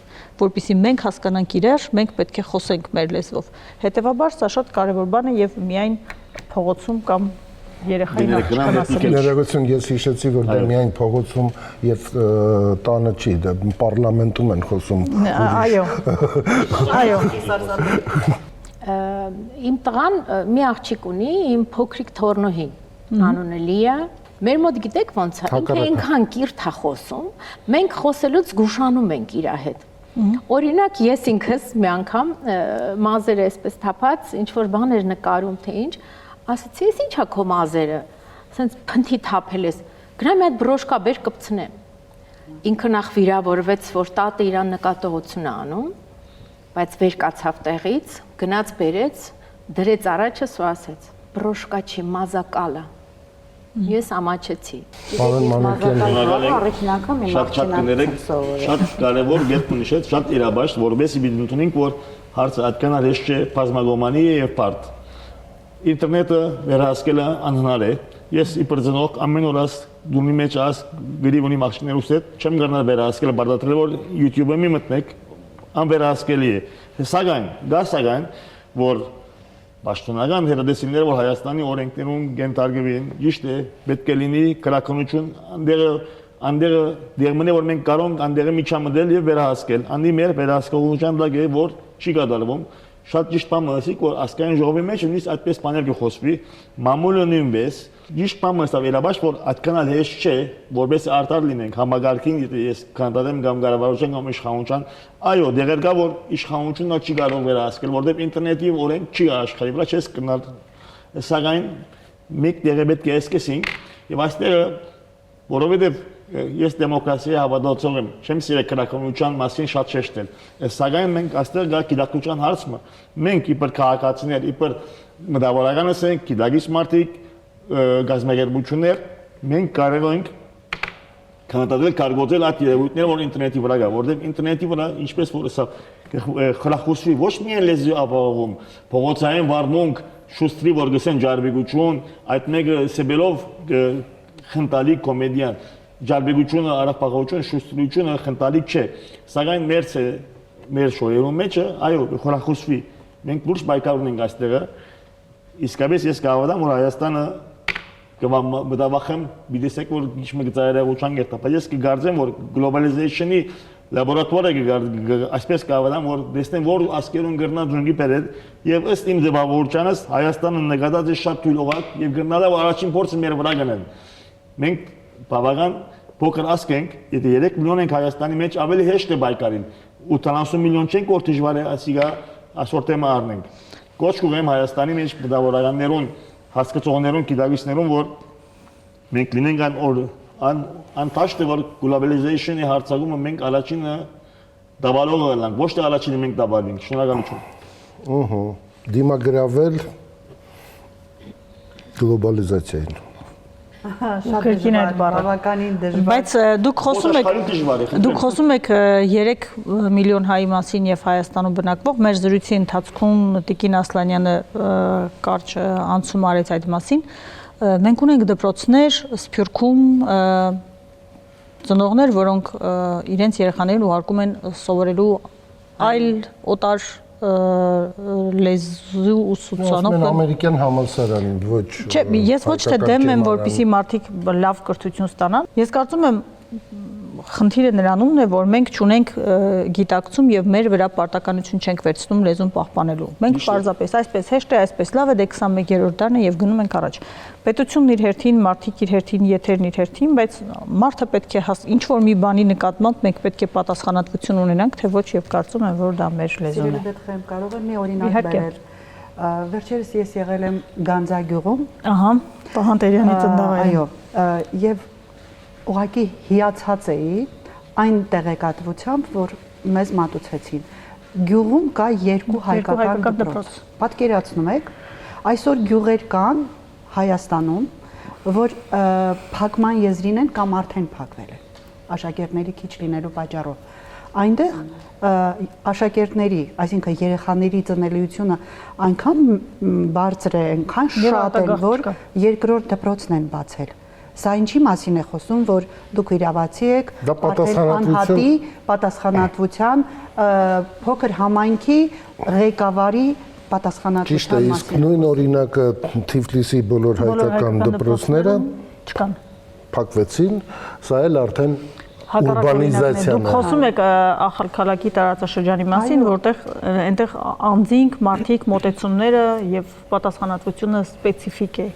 որpիսի մենք հասկանանք իրար, մենք պետք է խոսենք մեր լեզվով։ Հետևաբար սա շատ կարևոր բան է եւ միայն փողոցում կամ երեխային աղջկանասրի։ Ներողություն, ես հիշեցի, որ դա միայն փողոցում եւ տանը չի, դա պարլամենտում են խոսում։ Այո։ Իմ տղան մի աղջիկ ունի, իմ փոքրիկ թորնոհին, անունը Լիա։ Մեր մոտ գիտեք ոնց է, ինքը այնքան կիրթ է խոսում, մենք խոսելուց զգուշանում ենք իր հետ։ Օրինակ ես ինքս մի անգամ մազերը այսպես թափած, ինչ որ բաներ նկարում թե ինչ, ասացի, ես ի՞նչ է քո մազերը, ասենց փնթի թափել ես, գնա մի հատ բրոշկա բեր կպցնեմ։ Ինքը նախ վիրավորվեց, որ տատը իրան նկատողություն է անում, բայց վեր կացավ տեղից, գնաց բերեց, դրեց առաջս ու ասեց. բրոշկա չի, մազակալը։ Ես ամաչեցի։ Պարոն Մանուկյան, Առաջնական շատ կներեք, շատ կարևոր գետ նշեց, շատ իրաբաշտ, որովհետեւ մենք ընդունենք, որ հարցը այդքան հեշտ չէ, բազմագոմանի է եւ բարդ։ Ինտերնետը վերահսկելը անհնար է։ Ես իբր ծնող ամեն օր դումի մեջ գրիվ ունի մաշիներուս հետ, չեմ գնալ վերահսկելը, բարդատրել որ YouTube-ը մի մտնեք, անվերահսկելի է։ Սակայն, որ Պաշտոնական հերադեսիները, որ Հայաստանի օրենքներում գենթարգվին, ճիշտ է, պետք է լինի քրականություն, անդերը դերմնե որ մենք կարող ենք անդերը միջամտել եւ վերահսկել։ Անդի մեր վերահսկողության դակ է, որ չի կատարվում։ Շատ ճիշտ բան ասիկ, որ ասկային ժողովի մեջ նույնիսկ այդպես բաներ կխոսվի, մամուլը նույնպես ճիշտ բան ասավ երաբաշ, որ այդքան հեշտ չէ, որպես արդար լինենք համագարկին, ես կանդադեմ կամ կառավարության կամ իշխանության, այո, դեղեր կա, որ իշխանությունը չի կարող վերահսկել, որովհետև ինտերնետի օրենք չի աշխարհի վրա, չես կնալ, սակայն մեկ դեղը պետք է սկսենք եւ այստեղ որովհետև ես դեմոկրատիայի հավատացող եմ, չեմ սիրել քրականության մասին շատ շեշտել, սակայն մենք այստեղ գա գիտակցության հարցը, մենք իբր քաղաքացիներ, իբր մտավորականս ենք, գիտակից մարդիկ, գազագերբություններ, մենք կարող ենք քննադատել կարգոծել այդ երևույթները, որ ինտերնետի վրա կա, որովհետև ինտերնետի վրա ինչպես որ սա խլախուսվի ոչ միայն լեզվի ապահովում, փողոցային վարմունք, շուստրի որ գսեն ջարբիգություն, այդ մեկը սեբելով խնդալի կոմեդիան ջարբիգությունը, արախպաղությունը, շուստրությունը խնդալի չէ, սակայն մեր շոյերում մեջը, այո, խորախուսվի, մենք լուրջ պայքար ունենք այստեղը, իսկապես ես կհավատամ, որ Հայաստանը մտավախեմ, բիդեսեք, որ ինչ-մի գծայարեղության գերտապ, ես կգարձեմ, որ գլոբալիզեյշնի լաբորատվարը այսպես կհավատամ, որ դեսնեմ, որ ասկերուն գրնա դրունգի պերեդ, և ըստ իմ ձևավորությանս Հայաստանը նկատած է շատ թույլ օղակ և գրնալ է, որ առաջին փորձը մեր վրա գնեն։ Մենք բավական փոքր ասկ ենք, եթե 3 միլիոն ենք Հայաստանի մեջ, ավելի հեշտ է բայկարին, 80 միլիոն չենք, որ դժվար է ասիգա այսօր թեմա առնենք։ Կոչ կուղեմ Հայաստանի մեջ մտավորականներուն, հասկացողներուն, գիտակիցներուն, որ մենք լինենք անտաշտ է, որ գլոբալիզեյշնի հարցակումը մենք առաջինը դավալողը ելանք, ոչ թե առաջինը մենք դավալինք, շնորհակալություն։ Դիմագրավել գլոբալիզացիային։ Կրկին այդ բավականին դժվար։ Բայց դուք խոսում եք 3 միլիոն հայի մասին եւ Հայաստանում բնակվող, մեր զրույցի ընթացքում Տիկին Ասլանյանը կարճ անցում արեց այդ մասին։ Մենք ունենք դպրոցներ Սփյուռքում, ծնողներ, որոնք իրենց երեխաներին ուղարկում են սովորելու այլ օտար լեզու ուսուցանող ամերիկյան համալսարանին ոչ Չէ, ես ոչ թե դեմ եմ, որպեսզի մարդիկ լավ կրթություն ստանան։ Ես կարծում եմ խնդիրը նրանումն է, որ մենք չունենք գիտակցում եւ մեր վրա պարտականություն չենք վերցնում լեզուն պահպանելու։ Մենք պարզապես այսպես հեշտ է, այսպես լավ է, դե 21-րդ դարն է եւ գնում ենք առաջ։ Պետությունն իր հերթին, մարդիկ իր հերթին, եթերն իր հերթին, բայց մարդը պետք է ինչ որ մի բանի նկատմամբ մենք պետք է պատասխանատվություն ունենանք, թե ոչ եւ կարծում եմ, որ դա մեր լեզուն է։ Կարող եմ մի օրինակ բերել։ Վերջերս ես եղել եմ Գանձագյուղում։ Ահա, Պահանտերյանի ծննդավայրում։ Այո, եւ ուղղակի հիացած էի այն տեղեկատվությամբ, որ մեզ մատուցեցին։ Գյուղում կա 2 հայկական դպրոց։ Պատկերացնում եք, այսօր գյուղեր կան Հայաստանում, որ փակման եզրին են կամ արդեն փակվել են, աշակերտների քիչ լինելու պատճառով։ Այնտեղ աշակերտների, այսինքն երեխաների ծնելիությունը այնքան բարձր է, այնքան շատ է, որ երկրորդ դպրոցն են բացել։ Սա ինչի մասին է խոսում, որ դուք իրավացի եք, անհատի պատասխանատվության փոքր համայնքի ղեկավարի պատասխանատվության Ճիշտ է, իսկ նույն օրինակը Թիֆլիսի բոլոր հայկական դպրոցները չկան, փակվեցին, սա էլ արդեն ուրբանիզացիան է։ Դուք խոսում եք Ախալքալակի տարածաշրջանի մասին, որտեղ այնտեղ անձինք, մարդիկ, մոտեցումները եւ պատասխանատվությունը սպეციფიկ է։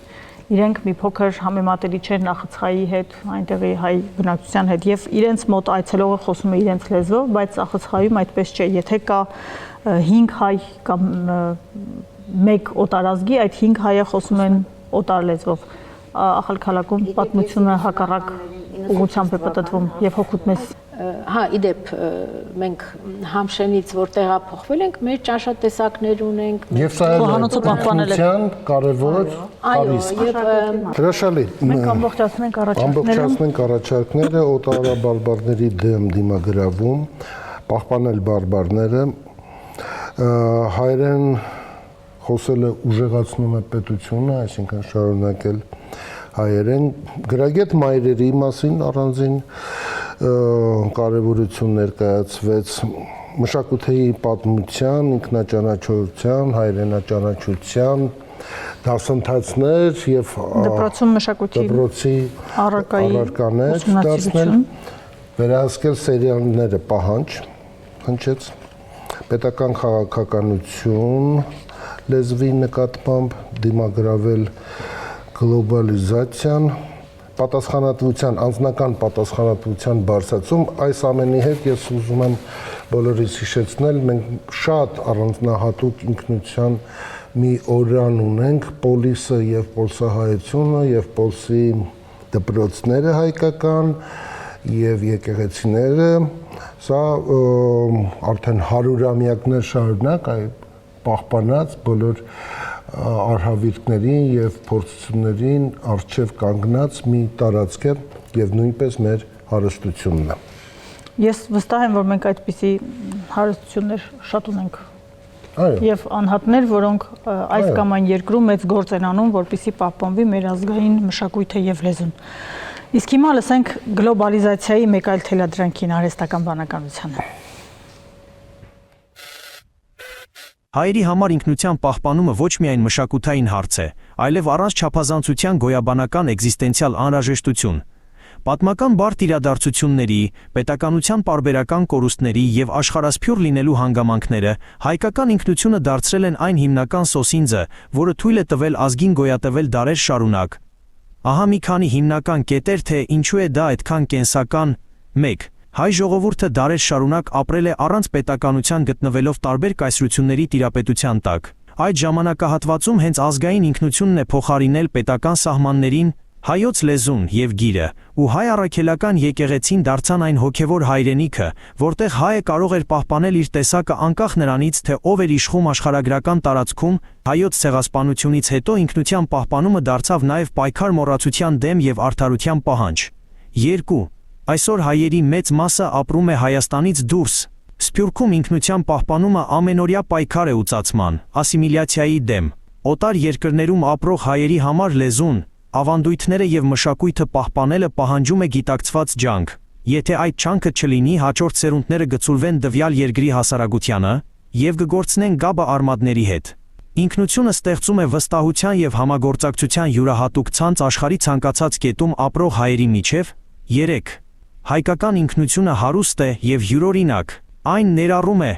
Իրենք մի փոքր համեմատելի չեն Նախցխայի հետ, այնտեղի հայ բնակչության հետ եւ իրենց մոտ այցելողը խոսում է իրենց լեզվով, բայց Նախցխայում այդպես չէ։ Եթե կա 5 հայ կամ 1 օտարազգի, այդ 5 հայը խոսում են օտար լեզվով։ Ախալքալակում պատմությունը հակառակ ուղղությամբ է պատտվում եւ հոգուտ մեզ Հա, իդեպ մենք Համշենից որ տեղափոխվել ենք, մեր ճաշատեսակներ ունենք, Եվ սա Խոհանոցը պահպանել եք։ կարևոր կարիք։ Հրաշալի։ Մենք ամբողջացնենք Ամբողջացնենք առաջարկները օտարաբարբարների դեմ դիմագրավում, պահպանել բարբարները, հայերեն խոսելը ուժեղացնում է պետությունը, այսինքն շարունակել հայերեն, գրագետ մայրերի մասին առանձին կարևորություն ներկայացվեց մշակութի պատմության, ինքնաճանաչողության, հայրենաճանաչության դասընթացներ եւ դպրոցում մշակույթի դպրոցի առարկաներ դարձնել, վերահսկել սերիալները պահանջ հնչեց, պետական քաղաքականություն լեզվի նկատմամբ դիմագրավել գլոբալիզացիան, պատասխանատվության, անձնական պատասխանատվության բարձրացում, այս ամենի հետ ես ուզում եմ բոլորիս հիշեցնել, մենք շատ առանձնահատուկ ինքնության մի օրրան ունենք, պոլիսը եւ պոլսահայությունը եւ պոլսի դպրոցները հայկական եւ եկեղեցիները, սա արդեն 100-ամյակներ շարունակ պահպանած բոլոր արհավիրքներին եւ փորձություններին արժեվ կանգնած մի տարածք է եւ նույնպես մեր հարստությունն է։ Ես վստահ եմ, որ մենք այդպիսի հարստություններ շատ ունենք։ Այո։ Եվ անհատներ, որոնք այս կամ այն երկրում մեծ գործ են անում, որպեսզի պահպանվի մեր ազգային մշակույթը եւ լեզուն։ Իսկ հիմա լսենք գլոբալիզացիայի մեկ այլ թելադրանքին արհեստական բանականությանը։ Հայերի համար ինքնության պահպանումը ոչ միայն մշակութային հարց է, այլև առանց չափազանցության գոյաբանական էգզիստենցիալ անհրաժեշտություն։ Պատմական բարդ իրադարձությունների, պետականության պարբերական կորուստների եւ աշխարհասփյուռ լինելու հանգամանքները հայկական ինքնությունը դարձրել են այն հիմնական սոսինձը, որը թույլ է տվել ազգին գոյատևել դարեր շարունակ։ Ահա մի քանի հիմնական կետեր, թե ինչու է դա այդքան կենսական։ 1. Հայ ժողովուրդը դարեր շարունակ ապրել է առանց պետականության գտնվելով տարբեր կայսրությունների տիրապետության տակ։ Այդ ժամանակահատվածում հենց ազգային ինքնությունն է փոխարինել պետական սահմաններին հայոց լեզուն եւ գիրը, ու հայ առաքելական եկեղեցին դարձան այն հոգևոր հայրենիքը, որտեղ հայը կարող էր պահպանել իր տեսակը անկախ նրանից, թե ով էր իշխում աշխարհագրական տարածքում, հայոց ցեղասպանությունից հետո ինքնության պահպանումը դարձավ նաեւ պայքար մոռացության դեմ եւ արդարության պահանջ։ 2. Այսօր հայերի մեծ մասը ապրում է Հայաստանից դուրս։ Սփյուռքում ինքնության պահպանումը ամենօրյա պայքար է ուծացման, ասիմիլյացիայի դեմ։ Օտար երկրներում ապրող հայերի համար լեզուն, ավանդույթները եւ մշակույթը պահպանելը պահանջում է գիտակցված ջանք։ Եթե այդ ջանքը չլինի, հաջորդ սերունդները գցուլվեն դվյալ երկրի հասարակությանը եւ կգործնեն գաբը արմատների հետ։ Ինքնությունը ստեղծում է վստահության եւ համագործակցության յուրահատուկ ցանց աշխարհի ցանկացած կետում ապրող հայերի միջև։ 3. Հայկական ինքնությունը հարուստ է եւ յուրօրինակ։ Այն ներառում է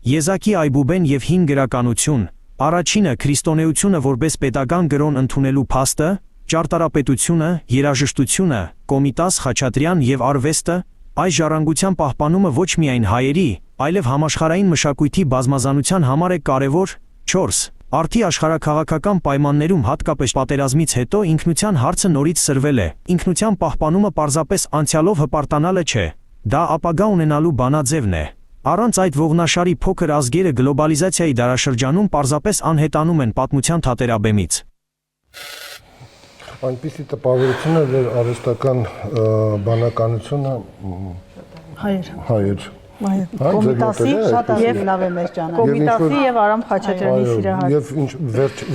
եզակի այբուբեն եւ հին գրականություն, առաջինը քրիստոնեությունը որպես պետական գրոն ընդունելու փաստը, ճարտարապետությունը, երաժշտությունը, Կոմիտաս, Խաչատրյան եւ արվեստը, այս ժառանգության պահպանումը ոչ միայն հայերի, այլև համաշխարհային մշակույթի բազմազանության համար է կարևոր։ 4. Արդի աշխարհաքաղաքական պայմաններում հատկապես պատերազմից հետո ինքնության հարցը նորից սրվել է։ Ինքնության պահպանումը պարզապես անցյալով հպարտանալը չէ, դա ապագա ունենալու բանաձևն է։ Առանց այդ ողնաշարի փոքր ազգերը գլոբալիզացիայի դարաշրջանում պարզապես անհետանում են պատմության թատերաբեմից։ Այնպիսի տպավորություն է, որ արհեստական բանականությունը հայեր Կոմիտասի եւ Արամ Խաչատրյանի սիրահար։ Եվ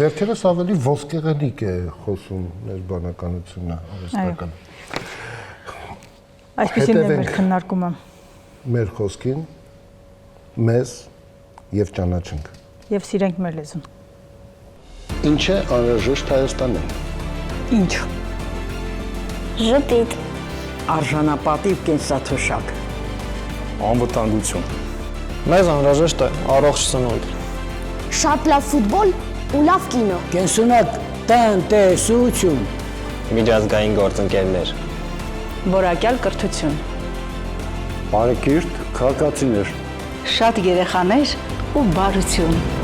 վերջերս ավելի ոսկեղենիկ է խոսում մեր բանականությունը արհեստական։ Այսպեսին է մեր քննարկումը։ Մեր խոսքին մեզ եւ ճանաչենք։ Եվ սիրենք մեր լեզուն։ Ինչ է անհրաժեշտ Հայաստանին։ Ինչ։ Ժպիտ։ Արժանապատիվ կենսաթոշակ։ Անվտանգություն։ Մեզ անհրաժեշտ է առողջ սնունդ։ Շատ լավ ֆուտբոլ ու լավ կինո։ Կենսունակ տնտեսություն։ Միջազգային գործընկերներ։ Որակյալ կրթություն։ Բարեկիրթ քաղաքացիներ։ Շատ երեխաներ ու բարություն։